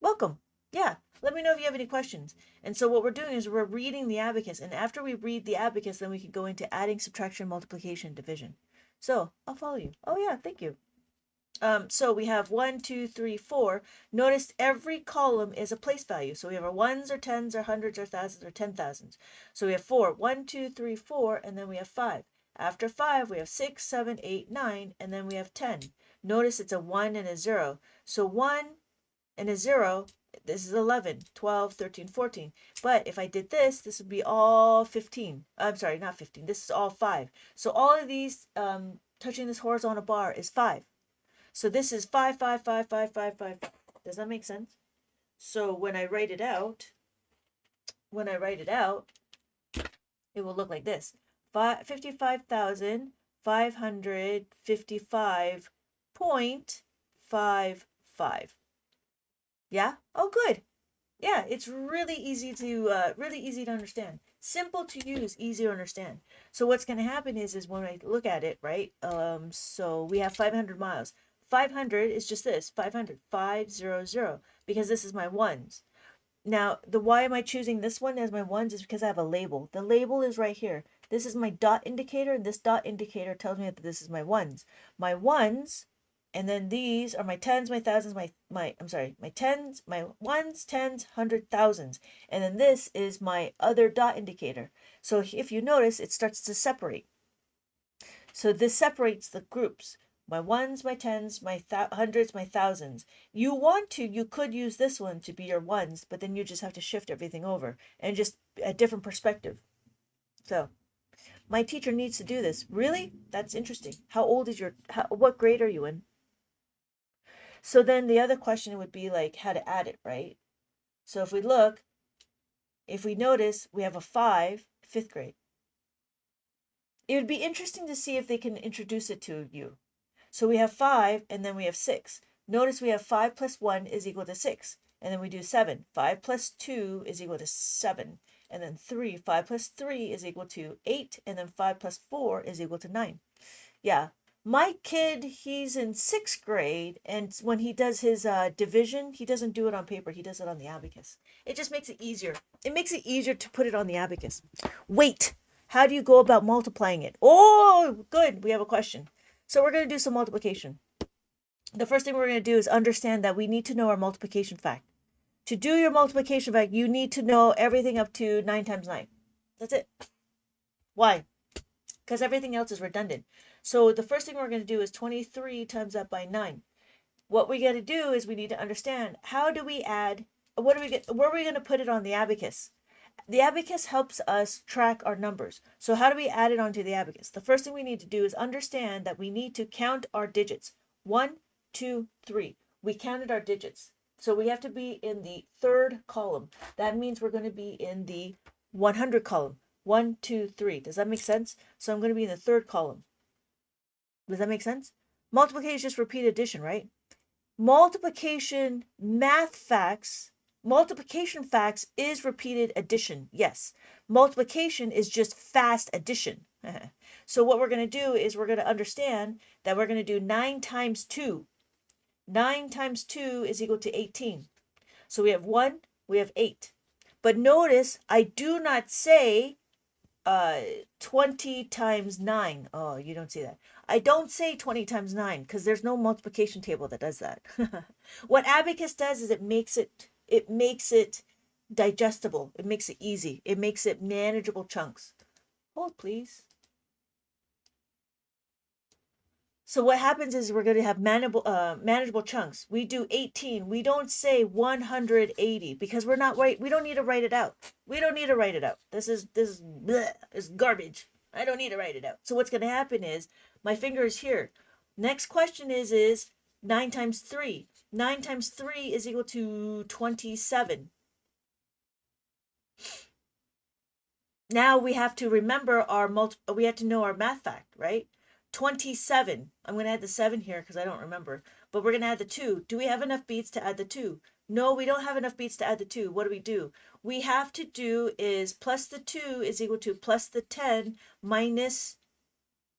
Welcome. Yeah, let me know if you have any questions. And so what we're doing is we're reading the abacus. And after we read the abacus, then we can go into adding, subtraction, multiplication, division. So I'll follow you. Oh yeah, thank you. So we have 1, 2, 3, 4. Notice every column is a place value. So we have our ones or tens or hundreds or thousands or 10,000s. So we have 4. 1, 2, 3, 4, and then we have 5. After 5, we have 6, 7, 8, 9, and then we have 10. Notice it's a 1 and a 0. So 1 and a 0, this is 11, 12, 13, 14. But if I did this, this would be all 15. I'm sorry, not 15. This is all 5. So all of these touching this horizontal bar is 5. So this is 5, 5, 5, 5, 5, 5. Does that make sense? So when I write it out, it will look like this. 55,555.55. Yeah? Oh, good. Yeah, it's really easy to understand. Simple to use, easy to understand. So what's going to happen is when I look at it, right? So we have 500 miles. 500 is just this, 500, 500, because this is my ones. Now, why am I choosing this one as my ones is because I have a label. The label is right here. This is my dot indicator, and this dot indicator tells me that this is my ones. My ones, and then these are my tens, my thousands, my tens, my ones, tens, hundred, thousands. And then this is my other dot indicator. So if you notice, it starts to separate. So this separates the groups. My ones, my tens, my hundreds, my thousands. You could use this one to be your ones, but then you just have to shift everything over and just a different perspective. So my teacher needs to do this. Really? That's interesting. How old is what grade are you in? So then the other question would be like how to add it, right? So if we look, if we notice, we have a 5, 5th grade. It would be interesting to see if they can introduce it to you. So we have 5 and then we have 6. Notice we have 5 plus 1 is equal to 6. And then we do 7. 5 plus 2 is equal to 7. And then 3. 5 plus 3 is equal to 8. And then 5 plus 4 is equal to 9. Yeah. My kid, he's in 6th grade. And when he does his division, he doesn't do it on paper. He does it on the abacus. It just makes it easier. It makes it easier to put it on the abacus. Wait. How do you go about multiplying it? Oh, good. We have a question. So we're going to do some multiplication. The first thing we're going to do is understand that we need to know our multiplication fact. To do your multiplication fact, you need to know everything up to 9 times 9. That's it. Why? Because everything else is redundant. So the first thing we're going to do is 23 times that by 9. What we got to do is we need to understand how do we add, where are we going to put it on the abacus? The abacus helps us track our numbers. So how do we add it onto the abacus? The first thing we need to do is understand that we need to count our digits. 1, 2, 3. We counted our digits. So we have to be in the 3rd column. That means we're going to be in the 100 column. 1, 2, 3. Does that make sense? So I'm going to be in the 3rd column. Does that make sense? Multiplication is just repeat addition, right? Multiplication facts is repeated addition. Yes. Multiplication is just fast addition. So what we're going to do is we're going to understand that we're going to do 9 times 2. 9 times 2 is equal to 18. So we have 1, we have 8. But notice I do not say 20 times 9. Oh, you don't see that. I don't say 20 times 9 because there's no multiplication table that does that. What abacus does is it makes it digestible. It makes it easy. It makes it manageable chunks. Hold, please. So what happens is we're going to have manageable chunks. We do 18. We don't say 180 because we're not right. We don't need to write it out. We don't need to write it out. This is bleh, is garbage. I don't need to write it out. So what's going to happen is my finger is here. Next question is 9 times 3. 9 times 3 is equal to 27. Now we have to remember we have to know our math fact, right? 27. I'm going to add the 7 here because I don't remember. But we're going to add the 2. Do we have enough beats to add the 2? No, we don't have enough beats to add the 2. What do? We have to do is plus the 2 is equal to plus the 10 minus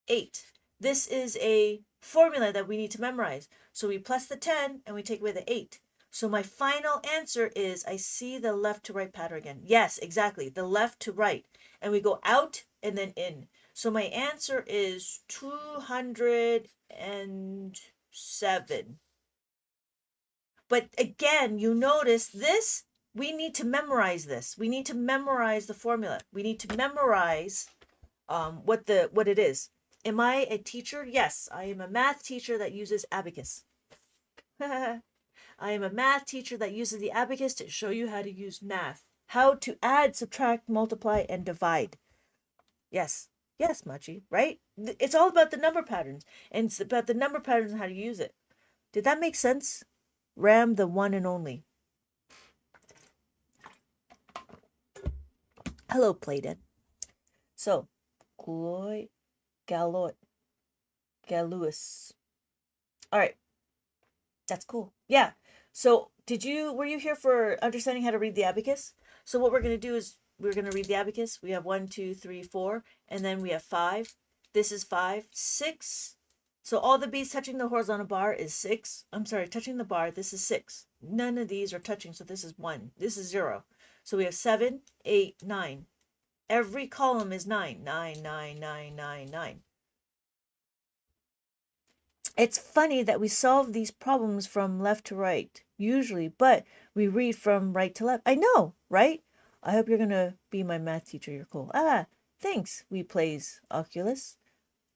8. This is a formula that we need to memorize. So we plus the 10 and we take away the 8. So my final answer is, I see the left to right pattern again. Yes, exactly, the left to right. And we go out and then in. So my answer is 207. But again, you notice this, we need to memorize this. We need to memorize the formula. We need to memorize what it is. Am I a teacher? Yes, I am a math teacher that uses abacus. I am a math teacher that uses the abacus to show you how to use math. How to add, subtract, multiply, and divide. Yes. Yes, Machi, right? It's all about the number patterns. And it's about the number patterns and how to use it. Did that make sense? Ram, the one and only. Hello, Playden. So, Gloy, Gallois. All right. That's cool. Yeah. So were you here for understanding how to read the abacus? So what we're going to do is we're going to read the abacus. We have 1, 2, 3, 4, and then we have 5. This is 5, 6. So all the beats touching the horizontal bar is 6. I'm sorry, touching the bar, this is 6. None of these are touching, so this is 1. This is 0. So we have 7, 8, 9. Every column is 9. 9, 9, 9, 9, 9. It's funny that we solve these problems from left to right, usually, but we read from right to left. I know, right? I hope you're going to be my math teacher. You're cool. Ah, thanks. We plays Oculus.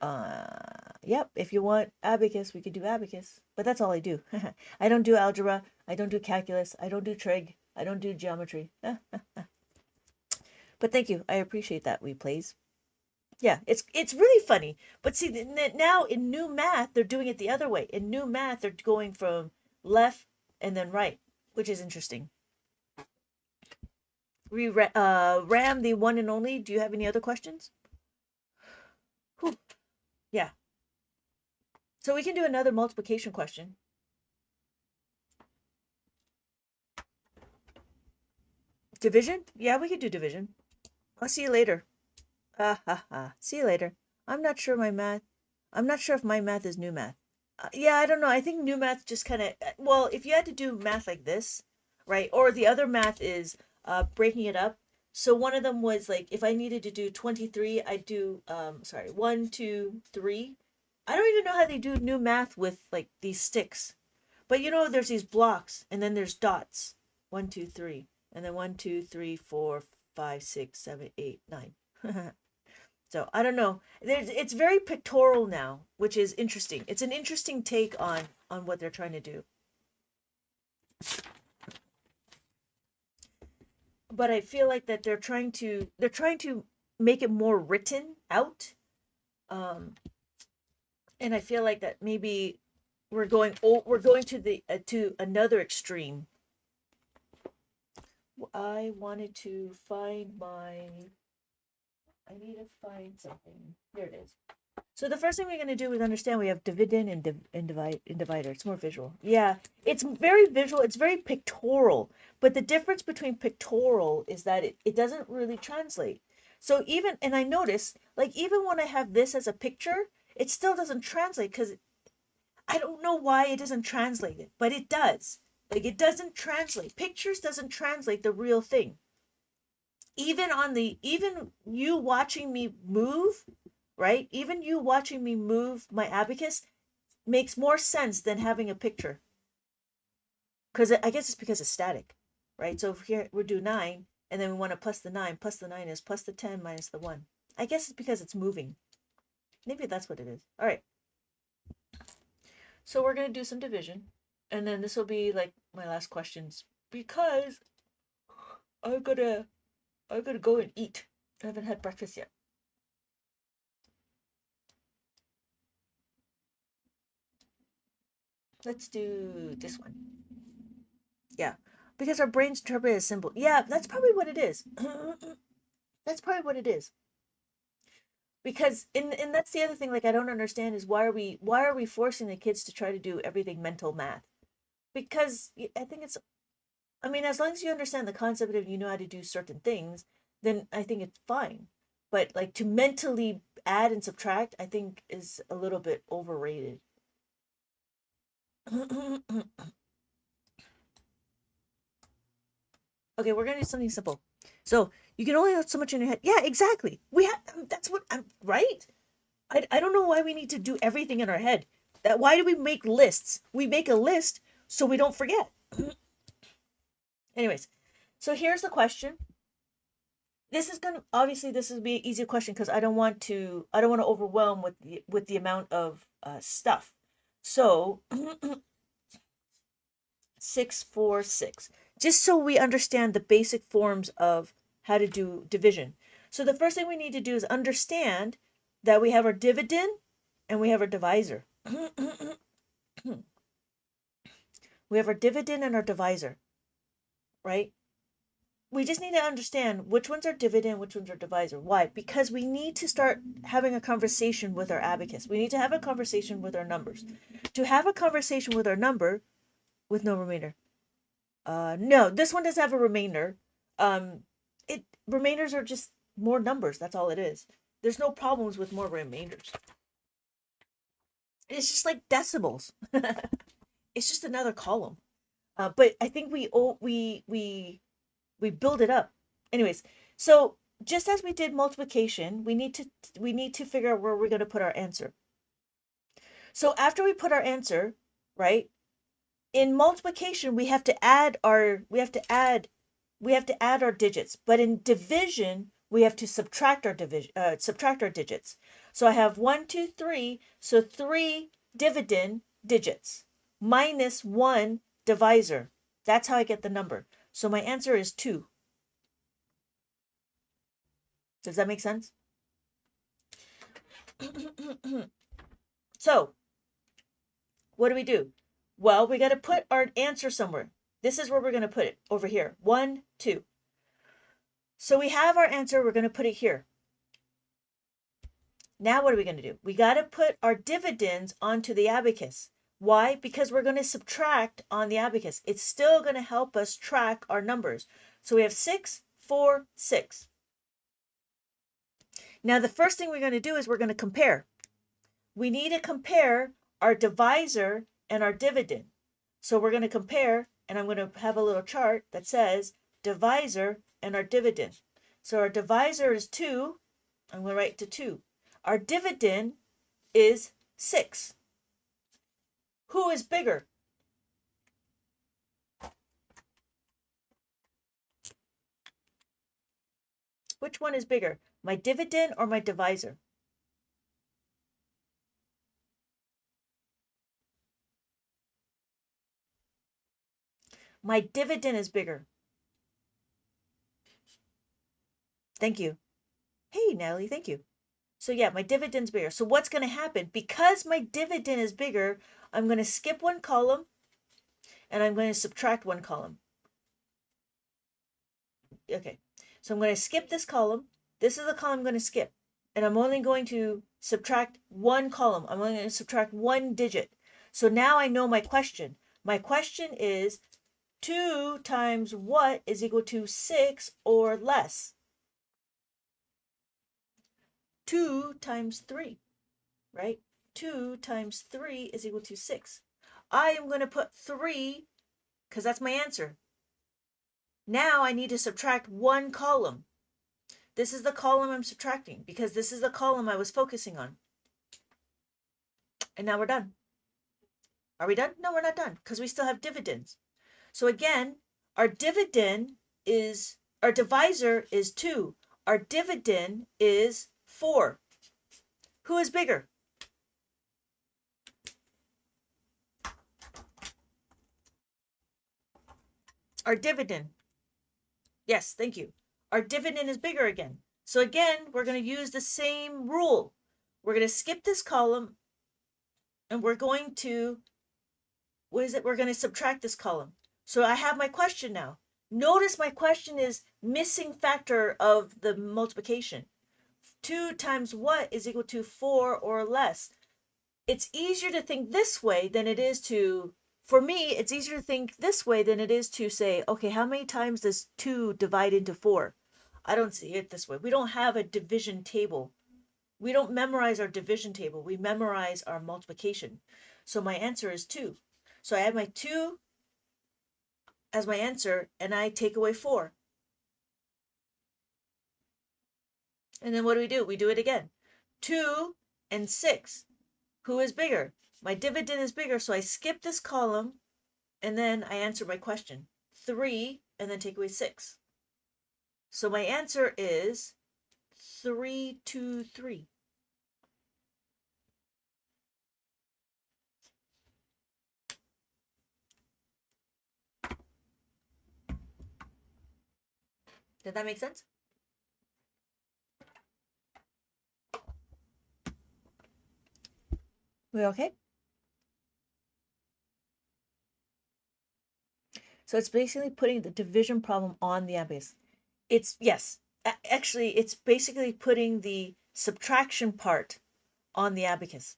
Yep, if you want abacus, we could do abacus. But that's all I do. I don't do algebra. I don't do calculus. I don't do trig. I don't do geometry. But thank you. I appreciate that, we plays. Yeah, it's really funny. But see, now in new math, they're doing it the other way. In new math, they're going from left and then right, which is interesting. Ram, the one and only. Do you have any other questions? Whew. Yeah. So we can do another multiplication question. Division? Yeah, we could do division. I'll see you later. See you later. I'm not sure if my math is new math. Yeah, I don't know. I think new math just kind of, well, if you had to do math like this, right? Or the other math is breaking it up. So one of them was like, if I needed to do 23, I'd do, 1, 2, 3. I don't even know how they do new math with like these sticks. But there's these blocks and then there's dots. 1, 2, 3. And then 1, 2, 3, 4, 5, 6, 7, 8, 9. So I don't know. It's very pictorial now, which is interesting. It's an interesting take on what they're trying to do. But I feel like that they're trying to make it more written out. And I feel like that maybe we're going to another extreme. I wanted to find I need to find something. There it is. So the first thing we're going to do is understand we have dividend and divider. It's more visual. Yeah, it's very visual. It's very pictorial. But the difference between pictorial is that it doesn't really translate. So even, and I notice, like, even when I have this as a picture, it still doesn't translate because I don't know why it doesn't translate it, but it does. Like, it doesn't translate. Pictures doesn't translate the real thing. Even you watching me move, right? Even you watching me move my abacus makes more sense than having a picture. Because I guess it's because it's static, right? So if here we do 9, and then we want to plus the 9, plus the 9 is plus the 10 minus the 1. I guess it's because it's moving. Maybe that's what it is. All right. So we're going to do some division. And then this will be like my last questions because I'm gonna go and eat. I haven't had breakfast yet. Let's do this one. Yeah. Because our brains interpret it as symbol. Yeah, that's probably what it is. That's probably what it is. Because and that's the other thing, like, I don't understand is why are we forcing the kids to try to do everything mental math? Because I think it's, I mean, as long as you understand the concept and you know how to do certain things, then I think it's fine. But like to mentally add and subtract, I think is a little bit overrated. Okay, we're gonna do something simple. So you can only have so much in your head. Yeah, exactly. We have, that's what I'm right. I don't know why we need to do everything in our head. That why do we make lists? We make a list so we don't forget. Anyways, so here's the question. This is gonna, obviously this is be an easy question because I don't want to overwhelm with the amount of stuff. So 646, just so we understand the basic forms of how to do division. So the first thing we need to do is understand that we have our dividend and we have our divisor. We have our dividend and our divisor, right? We just need to understand which ones are dividend, which ones are divisor. Why? Because we need to start having a conversation with our abacus. We need to have a conversation with our numbers. To have a conversation with our number with no remainder. No, this one doesn't have a remainder. It remainders are just more numbers. That's all it is. There's no problems with more remainders. It's just like decimals. It's just another column. But I think we build it up. Anyways, so just as we did multiplication, we need to figure out where we're going to put our answer. So after we put our answer, right? In multiplication, we have to add our digits, but in division, we have to subtract our digits. So I have 1, 2, 3, so 3 dividend digits minus 1 divisor. That's how I get the number. So my answer is 2. Does that make sense? So, what do? Well, we got to put our answer somewhere. This is where we're going to put it, over here. 1, 2. So we have our answer. We're going to put it here. Now what are we going to do? We got to put our dividends onto the abacus. Why? Because we're going to subtract on the abacus. It's still going to help us track our numbers. So we have 6, 4, 6. Now the first thing we're going to do is we're going to compare. We need to compare our divisor and our dividend. So we're going to compare, and I'm going to have a little chart that says divisor and our dividend. So our divisor is 2. I'm going to write to 2. Our dividend is 6. Who is bigger? Which one is bigger? My dividend or my divisor? My dividend is bigger. Thank you. Hey, Natalie, thank you. So yeah, my dividend's bigger. So what's going to happen? Because my dividend is bigger, I'm going to skip one column and I'm going to subtract one column. Okay, so I'm going to skip this column. This is the column I'm going to skip. And I'm only going to subtract one column. I'm only going to subtract one digit. So now I know my question. My question is 2 times what is equal to 6 or less? 2 times 3, right? 2 times 3 is equal to 6. I am going to put 3 because that's my answer. Now I need to subtract one column. This is the column I'm subtracting because this is the column I was focusing on. And now we're done. Are we done? No, we're not done because we still have dividends. So again, our dividend is, our divisor is 2. Our dividend is 4. Who is bigger? Our dividend. Yes, thank you. Our dividend is bigger again. So again, we're going to use the same rule. We're going to skip this column and we're going to, what is it? We're going to subtract this column. So I have my question now. Notice my question is missing factor of the multiplication. 2 times what is equal to 4 or less? It's easier to think this way than it is to, for me, it's easier to think this way than it is to say, okay, how many times does 2 divide into 4? I don't see it this way. We don't have a division table. We don't memorize our division table. We memorize our multiplication. So my answer is 2. So I add my 2 as my answer, and I take away 4. And then what do? We do it again. 2 and 6. Who is bigger? My dividend is bigger, so I skip this column, and then I answer my question. 3, and then take away 6. So my answer is 3, 2, 3. Did that make sense? We okay? So it's basically putting the division problem on the abacus. It's, yes, actually, it's basically putting the subtraction part on the abacus.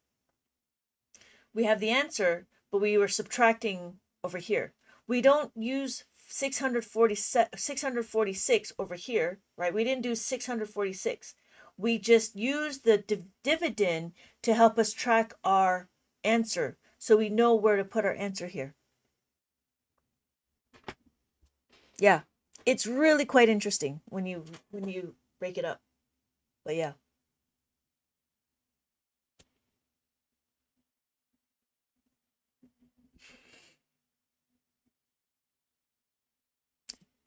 We have the answer, but we were subtracting over here. We don't use 646 over here, right? We didn't do 646. We just used the dividend to help us track our answer, so we know where to put our answer here. Yeah, it's really quite interesting when you break it up. But yeah.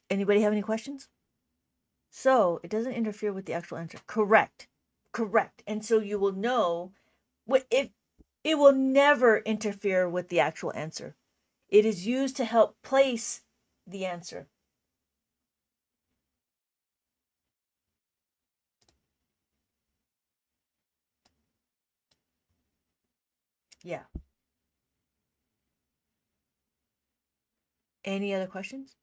Anybody have any questions? So it doesn't interfere with the actual answer. Correct. Correct. And so you will know what if it will never interfere with the actual answer. It is used to help place the answer. Yeah. Any other questions?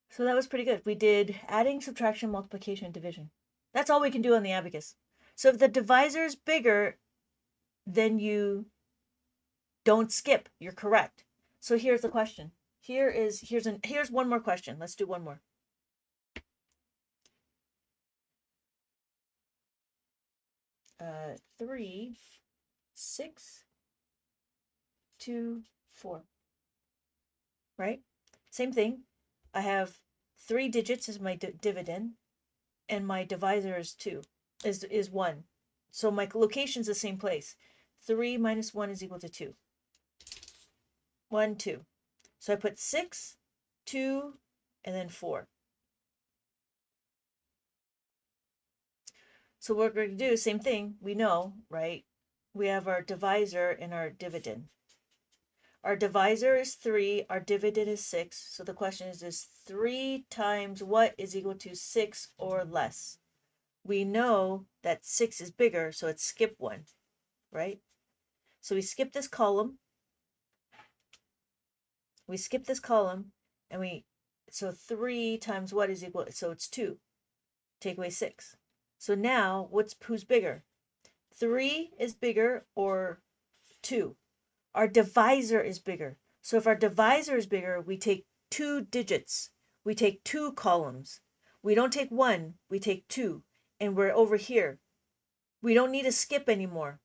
So that was pretty good. We did adding, subtraction, multiplication, and division. That's all we can do on the abacus. So if the divisor is bigger, then you don't skip. You're correct. So here's the question. Here's one more question. Let's do one more. 3, 6, 2, 4. Right? Same thing. I have 3 digits as my dividend, and my divisor is 2, is 1. So my location's the same place. 3 minus 1 is equal to 2. 1, 2. So I put 6, 2, and then 4. So what we're going to do, same thing, we know, right? We have our divisor and our dividend. Our divisor is 3, our dividend is 6. So the question is 3 times what is equal to 6 or less? We know that 6 is bigger, so it's skip 1, right? So we skip this column. We skip this column, and so 3 times what is equal, so it's 2. Take away 6. So now, who's bigger? 3 is bigger or 2? Our divisor is bigger. So if our divisor is bigger, we take 2 digits. We take 2 columns. We don't take one, we take two, and we're over here. We don't need to skip anymore.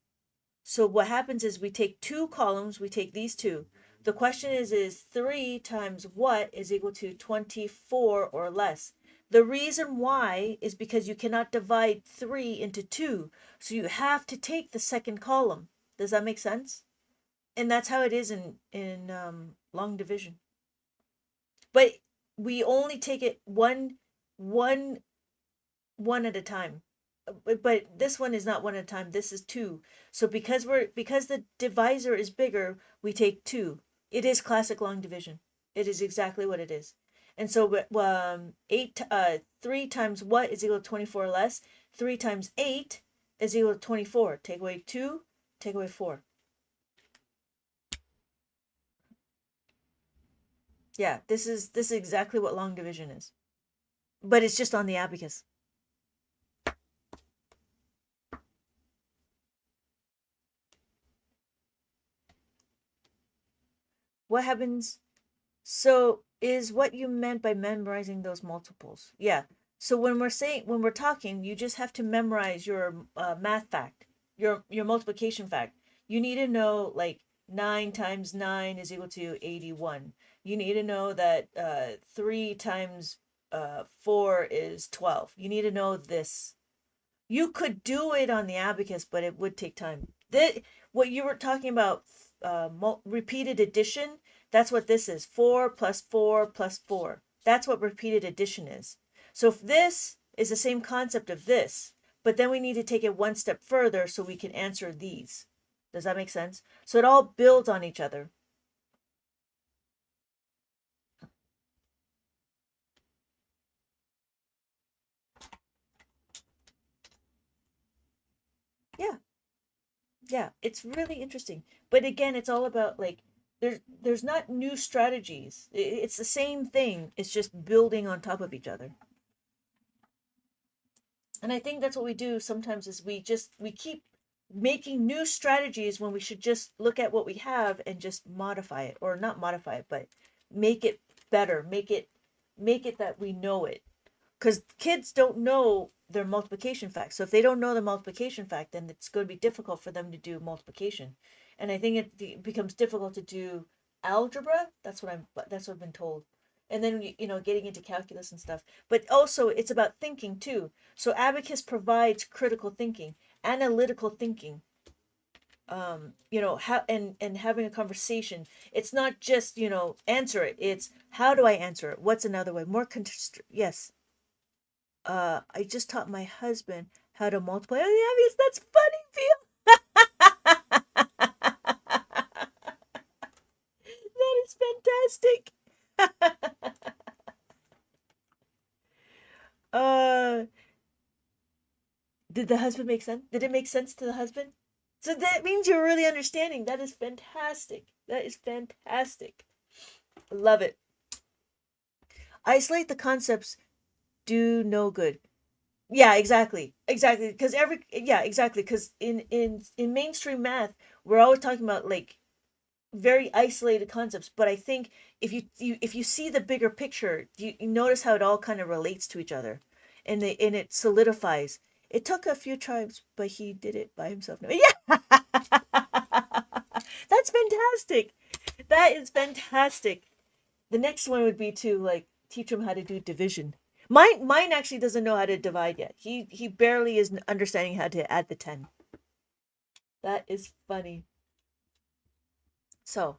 So what happens is we take two columns, we take these two. The question is 3 times what is equal to 24 or less? The reason why is because you cannot divide 3 into 2. So you have to take the second column. Does that make sense? And that's how it is in long division. But we only take it one one at a time. But this one is not one at a time. This is two. So because the divisor is bigger, we take two. It is classic long division. It is exactly what it is. And so 3 times what is equal to 24 or less? 3 times 8 is equal to 24. Take away 2, take away 4. Yeah, this is exactly what long division is. But it's just on the abacus. What happens? So is what you meant by memorizing those multiples? Yeah. So when we're talking, you just have to memorize your math fact, your multiplication fact. You need to know like 9 times 9 is equal to 81. You need to know that 3 times 4 is 12. You need to know this. You could do it on the abacus, but it would take time. What you were talking about, repeated addition, that's what this is. 4 plus 4 plus 4. That's what repeated addition is. So if this is the same concept of this, but then we need to take it one step further so we can answer these. Does that make sense? So it all builds on each other. Yeah. Yeah, it's really interesting. But again, it's all about like there's not new strategies. It's the same thing. It's just building on top of each other. And I think that's what we do sometimes is we keep making new strategies when we should just look at what we have and just modify it or not modify it, but make it better, make it that we know it because kids don't know their multiplication fact. So if they don't know the multiplication fact, then it's going to be difficult for them to do multiplication. And I think it becomes difficult to do algebra. That's what I've been told. And then getting into calculus and stuff. But also it's about thinking too. So abacus provides critical thinking, analytical thinking. How and having a conversation. It's not just answer it. It's how do I answer it? What's another way? Yes. I just taught my husband how to multiply. Oh, yeah, that's funny, Phil. That is fantastic. uh, did the husband make sense? Did it make sense to the husband? So that means you're really understanding. That is fantastic. That is fantastic. Love it. Isolate the concepts do no good. Yeah, exactly, because exactly, because in mainstream math we're always talking about like very isolated concepts, but I think if you see the bigger picture, you notice how it all kind of relates to each other, and it solidifies. It took a few tries, but he did it by himself. No, yeah, that's fantastic. That is fantastic. The next one would be to like teach him how to do division. Mine actually doesn't know how to divide yet. He barely is understanding how to add the 10. That is funny. So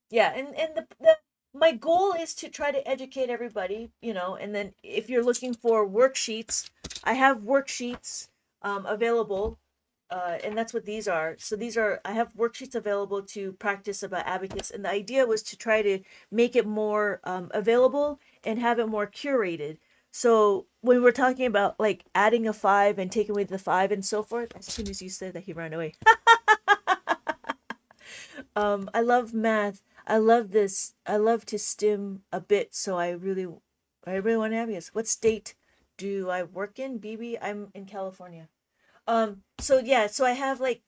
yeah, and the my goal is to try to educate everybody, and then if you're looking for worksheets, I have worksheets available, and that's what these are. So I have worksheets available to practice about abacus, and the idea was to try to make it more available and have it more curated. So when we're talking about like adding a 5 and taking away the 5 and so forth, as soon as you said that, he ran away. I love math. I love this. I love to stim a bit, so I really want to have this. What state do I work in, BB? I'm in California. So yeah, so I have like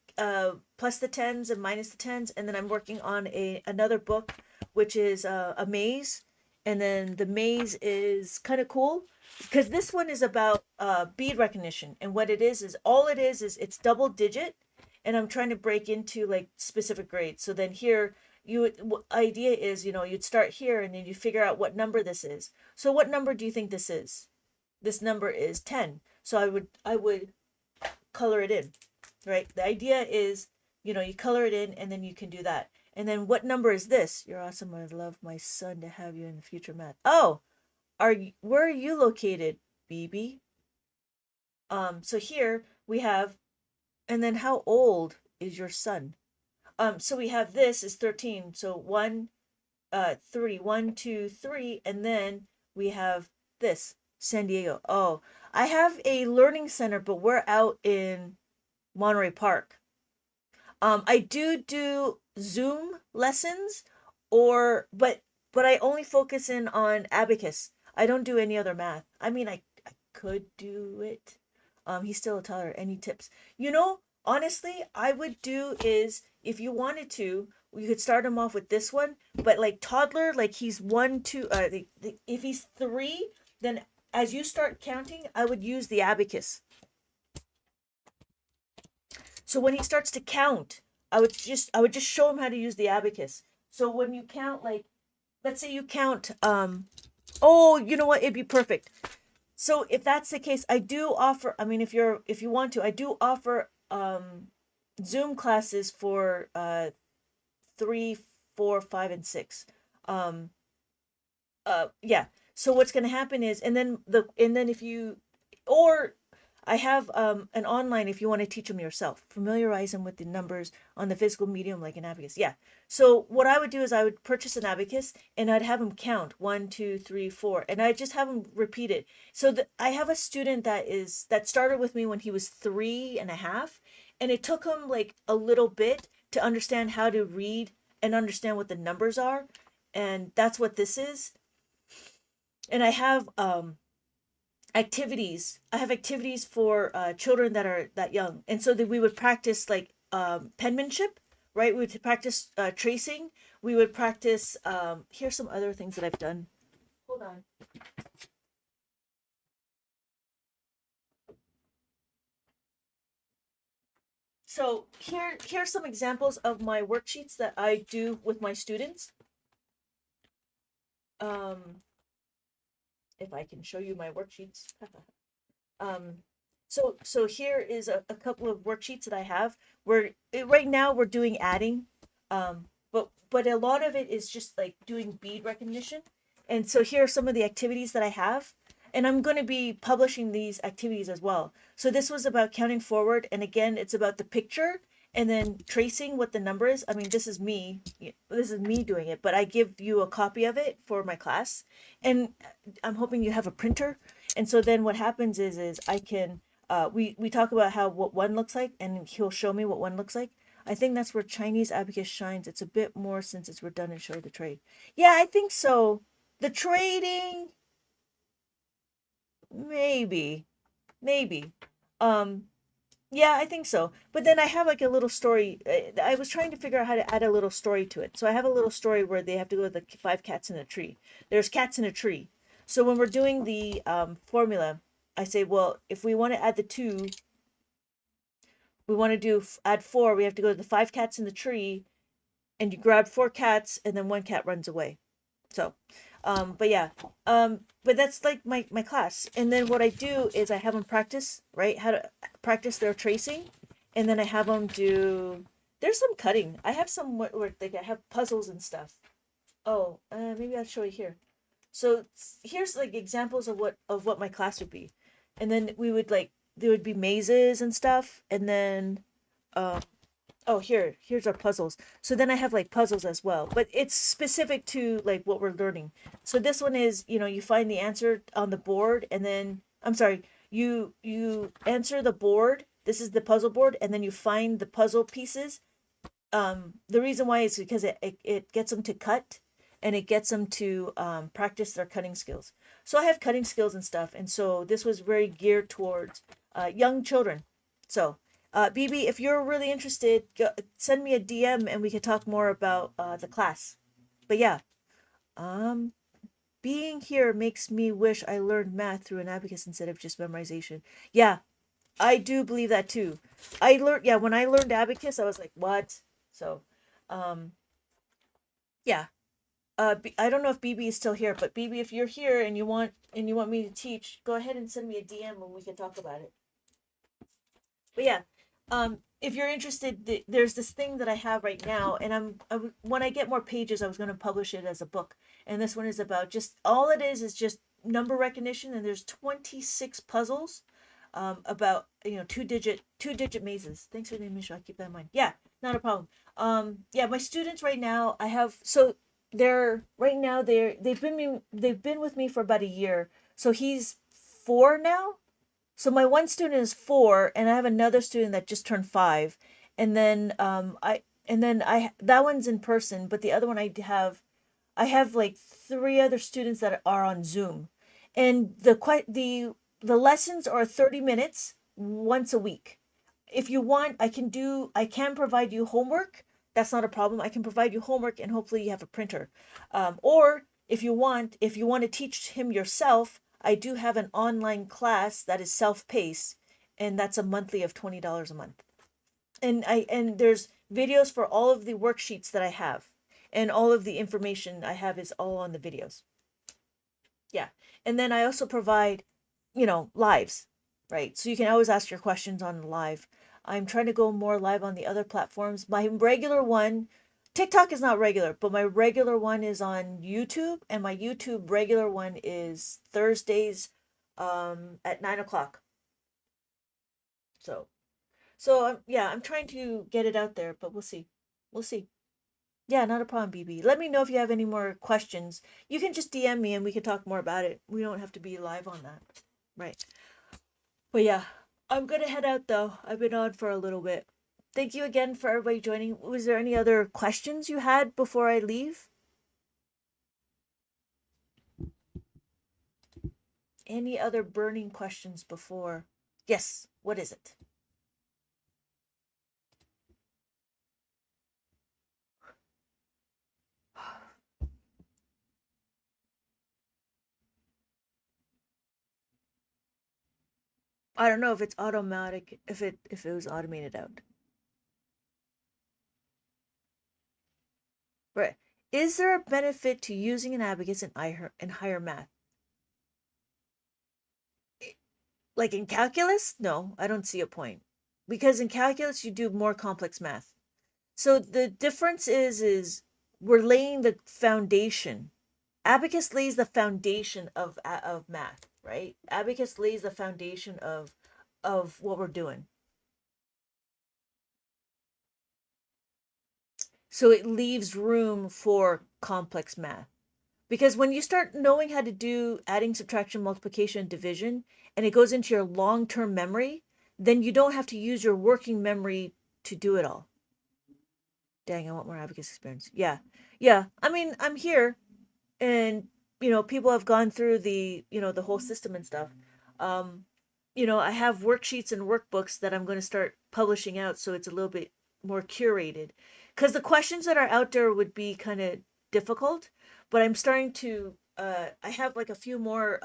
plus the tens and minus the tens, and then I'm working on another book, which is a maze, And then the maze is kind of cool because this one is about bead recognition. And what it is all it is it's double digit. And I'm trying to break into like specific grades. So then here, idea is, you'd start here and then you figure out what number this is. So what number do you think this is? This number is 10. So I would color it in, right? The idea is, you color it in and then you can do that. And then what number is this? You're awesome. I'd love my son to have you in future math. Oh, where are you located, BB? So here we have, and then how old is your son? So we have this is 13. So 3, 1, 2, 3, and then we have this, San Diego. Oh, I have a learning center, but we're out in Monterey Park. I do Zoom lessons, or but I only focus in on abacus. I don't do any other math. I mean, I could do it. He's still a toddler. Any tips? Honestly, I would do is if you wanted to, you could start him off with this one, but like toddler, like he's one, two. If he's 3, then as you start counting, I would use the abacus. So when he starts to count, I would just show him how to use the abacus. So when you count, like, let's say you count, oh, you know what, it'd be perfect. So if that's the case, I do offer, I mean, if you want to, I do offer Zoom classes for 3, 4, 5, and 6. Um yeah. So what's going to happen is, and then if you, or I have an online if you want to teach them yourself, familiarize them with the numbers on the physical medium like an abacus. Yeah. So what I would do is I would purchase an abacus and I'd have them count 1, 2, 3, 4, and I just have them repeat it. So that I have a student that started with me when he was 3.5, and it took him like a little bit to understand how to read and understand what the numbers are, and that's what this is. And I have activities for children that are that young, and so that we would practice like penmanship, right? We would practice tracing. We would practice here's some other things that I've done. Hold on. So here's some examples of my worksheets that I do with my students. um if I can show you my worksheets. Um, so here is a couple of worksheets that I have. Right now we're doing adding, but a lot of it is just like doing bead recognition. And so here are some of the activities that I have, and I'm going to be publishing these activities as well. So this was about counting forward, and again, it's about the picture and then tracing what the number is. I mean, this is me. This is me doing it, but I give you a copy of it for my class, and I'm hoping you have a printer. And so then what happens is I can we talk about how what one looks like, and he'll show me what one looks like. I think that's where Chinese abacus shines. It's a bit more since it's redundant and show the trade. Yeah, I think so. The trading, maybe, maybe. Um, yeah, I think so. But then I have like a little story. I was trying to figure out how to add a little story to it. So I have a little story where they have to go to the 5 cats in a tree. There's cats in a tree. So when we're doing the formula, I say, well, if we want to add the 2, we want to add 4, we have to go to the 5 cats in the tree, and you grab 4 cats, and then 1 cat runs away. So, but yeah, but that's like my class. And then what I do is I have them practice, right? How to practice their tracing, and then I have them do. There's some cutting. I have some where like I have puzzles and stuff. Oh, maybe I'll show you here. So here's like examples of what my class would be, and then we would like there would be mazes and stuff, and then um oh, here's our puzzles. So then I have like puzzles as well, but it's specific to like what we're learning. So this one is, you find the answer on the board, and then I'm sorry, you answer the board. This is the puzzle board, and then you find the puzzle pieces. The reason why is because it gets them to cut, and it gets them to practice their cutting skills. So I have cutting skills and stuff, and so this was very geared towards young children. So BB, if you're really interested, send me a DM and we could talk more about the class. But yeah, um being here makes me wish I learned math through an abacus instead of just memorization. Yeah, I do believe that too. I learned, yeah, when I learned abacus, I was like, what? So, um, yeah. I don't know if BB is still here, but BB, if you're here and you want me to teach, go ahead and send me a DM and we can talk about it. But yeah, if you're interested, there's this thing that I have right now, and when I get more pages, I was going to publish it as a book. And this one is about just all it is just number recognition, and there's 26 puzzles, about two digit mazes. Thanks for the initial. I'll keep that in mind. Yeah, not a problem. Yeah, my students right now, I have so they're right now they've been with me for about a year. So he's 4 now, so my one student is 4, and I have another student that just turned 5, and then I that one's in person, but the other one I have like 3 other students that are on Zoom, and the lessons are 30 minutes once a week. If you want, I can provide you homework. That's not a problem. I can provide you homework, and hopefully you have a printer. Or if you want to teach him yourself, I do have an online class that is self-paced, and that's a monthly of $20 a month. And there's videos for all of the worksheets that I have, and all of the information I have is all on the videos. Yeah. And then I also provide, lives, right? So you can always ask your questions on live. I'm trying to go more live on the other platforms. My regular one, TikTok is not regular, but my regular one is on YouTube, and my YouTube regular one is Thursdays, at 9 o'clock. So, yeah, I'm trying to get it out there, but we'll see. We'll see. Yeah, not a problem, BB. Let me know if you have any more questions. You can just DM me and we can talk more about it. We don't have to be live on that. Right. But yeah, I'm gonna head out though. I've been on for a little bit. Thank you again for everybody joining. Was there any other questions you had before I leave? Any other burning questions before? Yes, what is it? I don't know if it's automatic, if it was automated out. Right. Is there a benefit to using an abacus in higher math? Like in calculus? No, I don't see a point. Because in calculus you do more complex math. So the difference is we're laying the foundation. Abacus lays the foundation of math, right? Abacus lays the foundation of what we're doing. So it leaves room for complex math. Because when you start knowing how to do adding, subtraction, multiplication, division, and it goes into your long-term memory, then you don't have to use your working memory to do it all. Dang, I want more abacus experience. Yeah. Yeah. I mean, I'm here, and people have gone through the whole system and stuff. um I have worksheets and workbooks that I'm going to start publishing out, so it's a little bit more curated, because the questions that are out there would be kind of difficult, but I'm starting to I have like a few more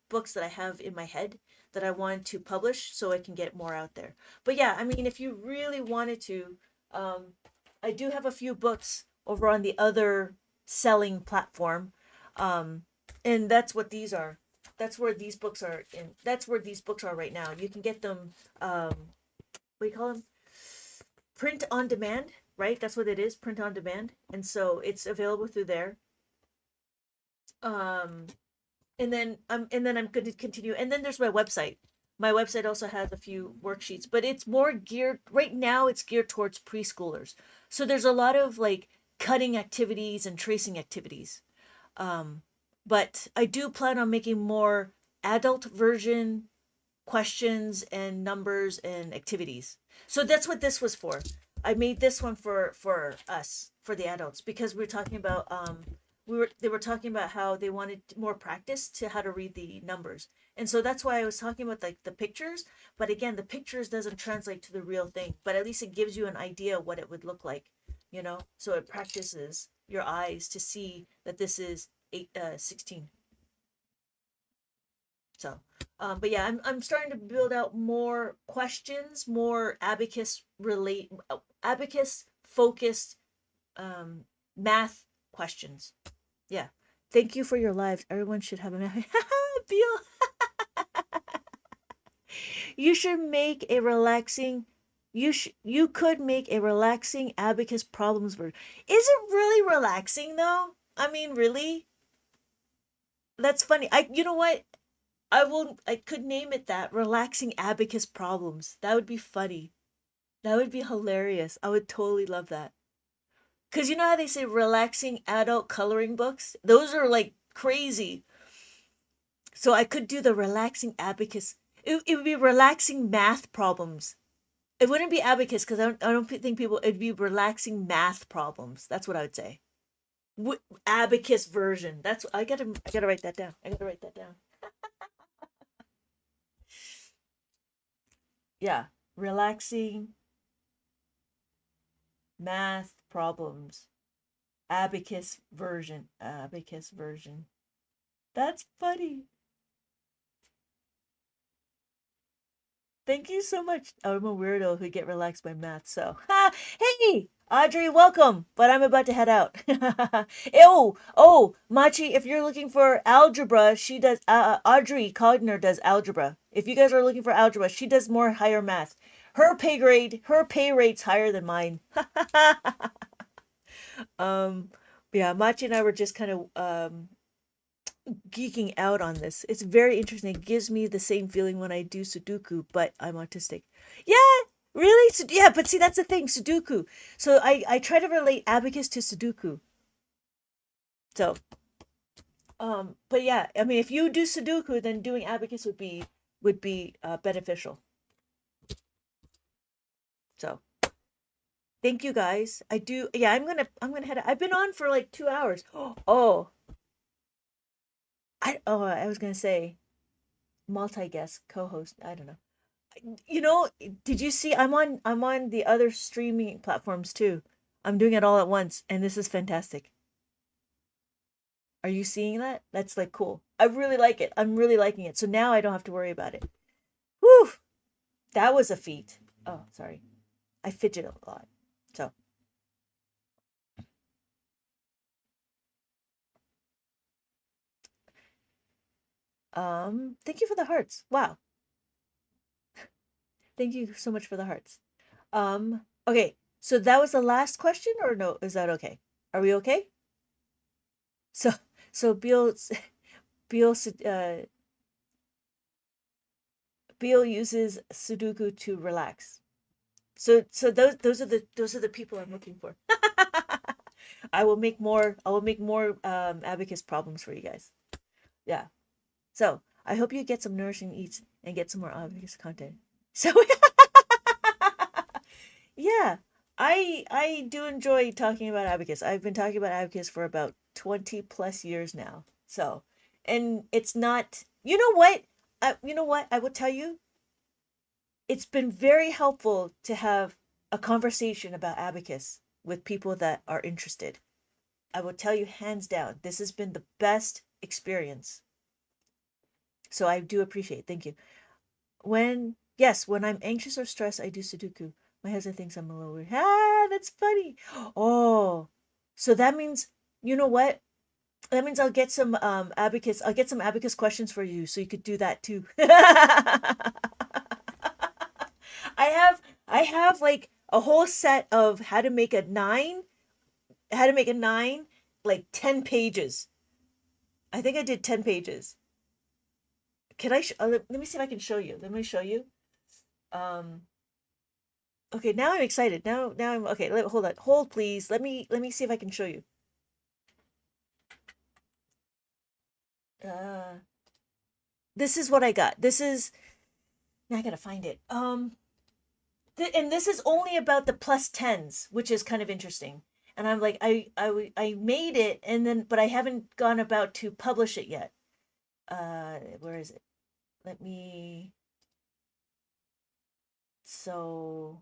books that I have in my head that I want to publish so I can get more out there. But yeah, I mean, if you really wanted to, I do have a few books over on the other selling platform, um, and that's what these are. That's where these books are in. That's where these books are right now. You can get them. What do you call them? Print on demand, right? That's what it is. Print on demand, and so it's available through there. Um, and then I'm going to continue. And then there's my website. My website also has a few worksheets, but it's more geared right now. It's geared towards preschoolers. So there's a lot of like cutting activities and tracing activities. Um, but I do plan on making more adult version questions and numbers and activities. So that's what this was for. I made this one for us, for the adults, because we were talking about they were talking about how they wanted more practice to how to read the numbers. And so that's why I was talking about like the pictures, but again, the pictures doesn't translate to the real thing, but at least it gives you an idea of what it would look like, so it practices your eyes to see that this is 16. So, but yeah, I'm starting to build out more questions, more abacus focused um, math questions. Yeah. Thank you for your lives. Everyone should have a math. Beal, you should make a relaxing. You could make a relaxing abacus problems version. Is it really relaxing though? I mean, really? That's funny. You know what? I could name it that. Relaxing abacus problems. That would be funny. That would be hilarious. I would totally love that. Cause you know how they say relaxing adult coloring books? Those are like crazy. So I could do the relaxing abacus. It would be relaxing math problems. It wouldn't be abacus because I don't think people. It'd be relaxing math problems. That's what I would say. Abacus version. That's I gotta write that down. I gotta write that down. Yeah, relaxing math problems. Abacus version. Abacus version. That's funny. Thank you so much. I'm a weirdo who get relaxed by math. So, hey, Audrey, welcome. But I'm about to head out. Machi, if you're looking for algebra, she does. Audrey Cogner does algebra. If you guys are looking for algebra, she does more higher math. Her pay rate's higher than mine. um, yeah, Machi and I were just kind of geeking out on this. It's very interesting. It gives me the same feeling when I do Sudoku, but I'm autistic. Yeah, really? Yeah, but see, that's the thing, Sudoku. So I try to relate abacus to Sudoku. So, but yeah, I mean, if you do Sudoku, then doing abacus would be beneficial. So, thank you guys. I do. Yeah, I'm gonna head. I've been on for like 2 hours. Oh, I was gonna say multi-guest co-host. I don't know. You know, did you see I'm on the other streaming platforms too. I'm doing it all at once and this is fantastic. Are you seeing that? That's like cool. I really like it. I'm really liking it. So now I don't have to worry about it. Whew. That was a feat. Oh, sorry. I fidget a lot. So, thank you for the hearts. Wow. Thank you so much for the hearts. Okay. So that was the last question or no? Is that okay? Are we okay? So, so Beal, Beal uses Sudoku to relax. So those are the people I'm looking for. I will make more abacus problems for you guys. Yeah. So I hope you get some nourishing eats and get some more abacus content. So yeah, I do enjoy talking about abacus. I've been talking about abacus for about 20 plus years now. So, and it's not, you know what? You know what? I will tell you, it's been very helpful to have a conversation about abacus with people that are interested. I will tell you hands down, this has been the best experience. So I do appreciate. Thank you. When I'm anxious or stressed, I do Sudoku. My husband thinks I'm a little weird. Ah, that's funny. Oh, so that means, you know what? That means I'll get some abacus. I'll get some abacus questions for you, so you could do that too. I have like a whole set of how to make a nine, like 10 pages. I think I did 10 pages. Let me see if I can show you. Let me show you. Um, okay, now I'm excited. Now I'm okay. Hold on. Hold please. Let me see if I can show you. Uh, this is what I got. This is now I gotta find it. And this is only about the plus tens, which is kind of interesting. And I'm like, I made it, and then but I haven't gone about to publish it yet. Where is it? Let me. So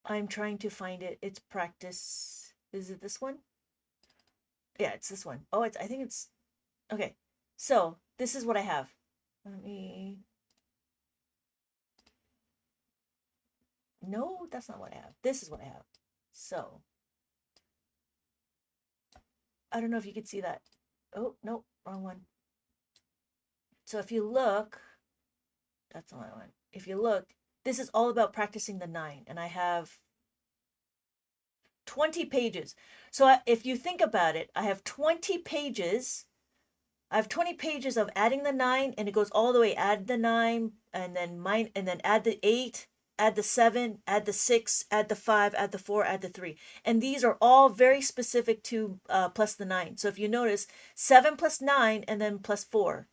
I'm trying to find it. It's practice. Is it this one? Yeah, it's this one. Oh, it's. I think it's. Okay, so this is what I have. Let me, no, that's not what I have. This is what I have. So I don't know if you could see that. Oh, no, wrong one. So if you look, that's the one. If you look, this is all about practicing the nine, and I have 20 pages. So if you think about it, I have 20 pages. I have 20 pages of adding the nine, and it goes all the way. Add the nine, and then mine, and then add the eight, add the seven, add the six, add the five, add the four, add the three. And these are all very specific to plus the nine. So if you notice, seven plus nine, and then plus four.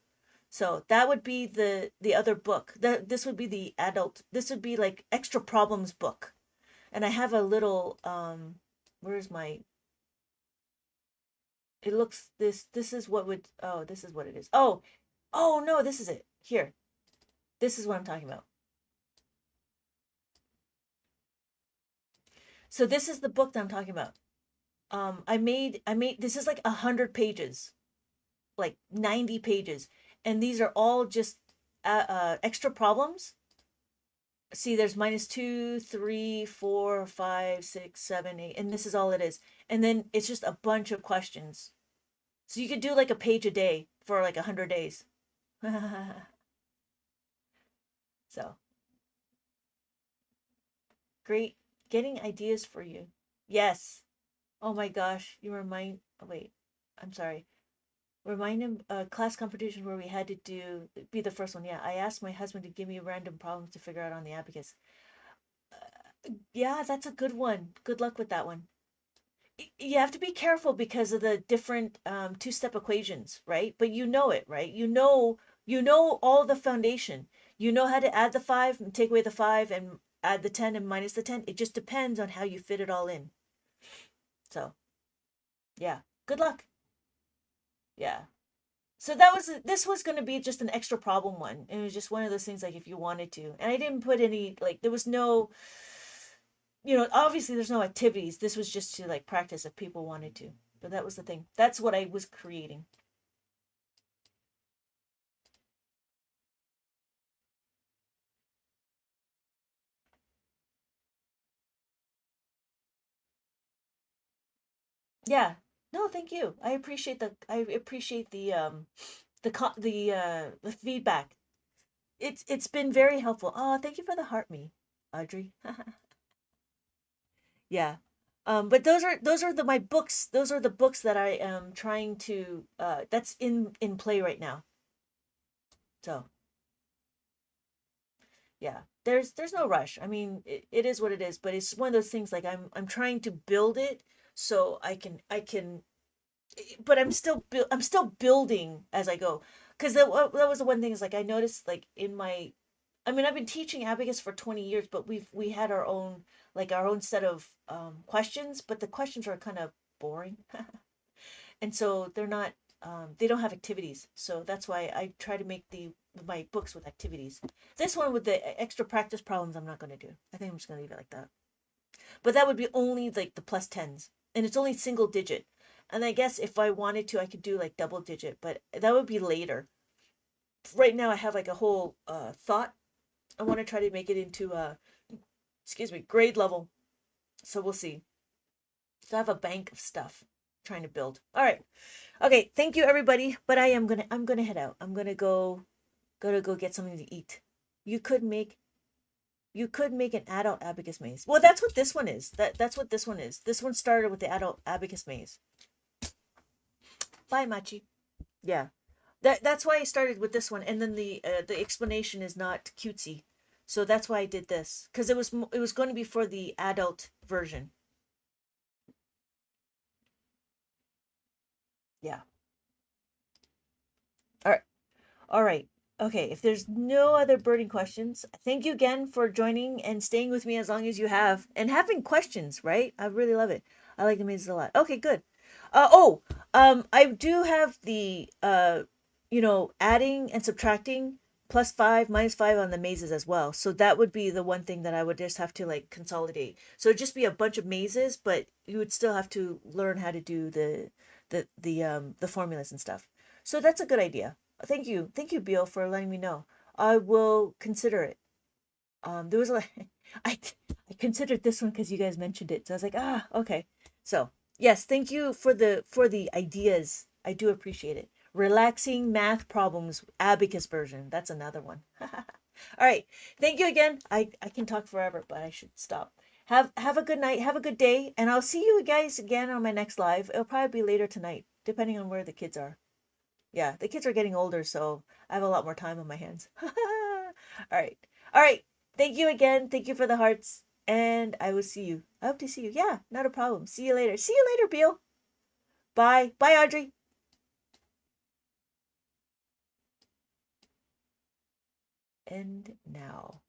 So that would be the other book. This would be the adult. This would be like extra problems book. And I have a little where's my, it looks, this is what would, oh, this is what it is. Oh no, this is it. Here. This is what I'm talking about. So this is the book that I'm talking about. I made this is like 100 pages, like 90 pages, and these are all just extra problems. See, there's minus two, three, four, five, six, seven, eight, and this is all it is. And then it's just a bunch of questions. So you could do like a page a day for like 100 days. So great, getting ideas for you. Yes. Oh my gosh, you remind. Oh wait, I'm sorry. Remind him class competition where we had to do be the first one. Yeah, I asked my husband to give me random problems to figure out on the abacus. Yeah, that's a good one. Good luck with that one. You have to be careful because of the different two-step equations, right? But you know it, right? You know all the foundation. You know how to add the five and take away the five and add the 10 and minus the 10. It just depends on how you fit it all in. So, yeah. Good luck. Yeah. So this was going to be just an extra problem one. It was just one of those things like if you wanted to. And I didn't put any like there was no, obviously there's no activities. This was just to like practice if people wanted to. But that was the thing. That's what I was creating. Yeah. No, thank you. I appreciate the feedback. It's been very helpful. Oh, thank you for the heart me, Audrey. Yeah. But those are my books. Those are the books that I am trying to that's in play right now. So, yeah. There's no rush. I mean, it is what it is, but it's one of those things like I'm trying to build it so I can but I'm still building as I go. Because that was the one thing is like I noticed like in my, I mean I've been teaching abacus for 20 years, but we had our own set of questions, but the questions are kind of boring, and so they don't have activities. So that's why I try to make the my books with activities. This one with the extra practice problems I'm not going to do. I think I'm just going to leave it like that. But that would be only like the plus tens, and it's only single digit. And I guess if I wanted to, I could do like double digit, but that would be later. Right now, I have like a whole thought. I want to try to make it into excuse me, grade level. So we'll see. So I have a bank of stuff trying to build. All right. Okay. Thank you, everybody. But I'm gonna head out. I'm gonna go get something to eat. You could make you could make an adult abacus maze. Well, that's what this one is. That's what this one is. This one started with the adult abacus maze. Bye, Machi. Yeah. That's why I started with this one, and then the explanation is not cutesy, so that's why I did this because it was going to be for the adult version. Yeah. All right. All right. Okay. If there's no other burning questions, thank you again for joining and staying with me as long as you have and having questions. Right. I really love it. I like the mazes a lot. Okay. Good. I do have the adding and subtracting plus five, minus five on the mazes as well. So that would be the one thing that I would just have to like consolidate. So it'd just be a bunch of mazes, but you would still have to learn how to do the formulas and stuff. So that's a good idea. Thank you, Beal, for letting me know. I will consider it. There was a I I considered this one because you guys mentioned it, so I was like, okay. So yes, thank you for the ideas. I do appreciate it. Relaxing math problems, abacus version. That's another one. All right. Thank you again. I can talk forever, but I should stop. Have a good night. Have a good day, and I'll see you guys again on my next live. It'll probably be later tonight, depending on where the kids are. Yeah, the kids are getting older, so I have a lot more time on my hands. All right. All right. Thank you again. Thank you for the hearts. And I will see you. I hope to see you. Yeah, not a problem. See you later. See you later, Beal. Bye. Bye, Audrey. And now.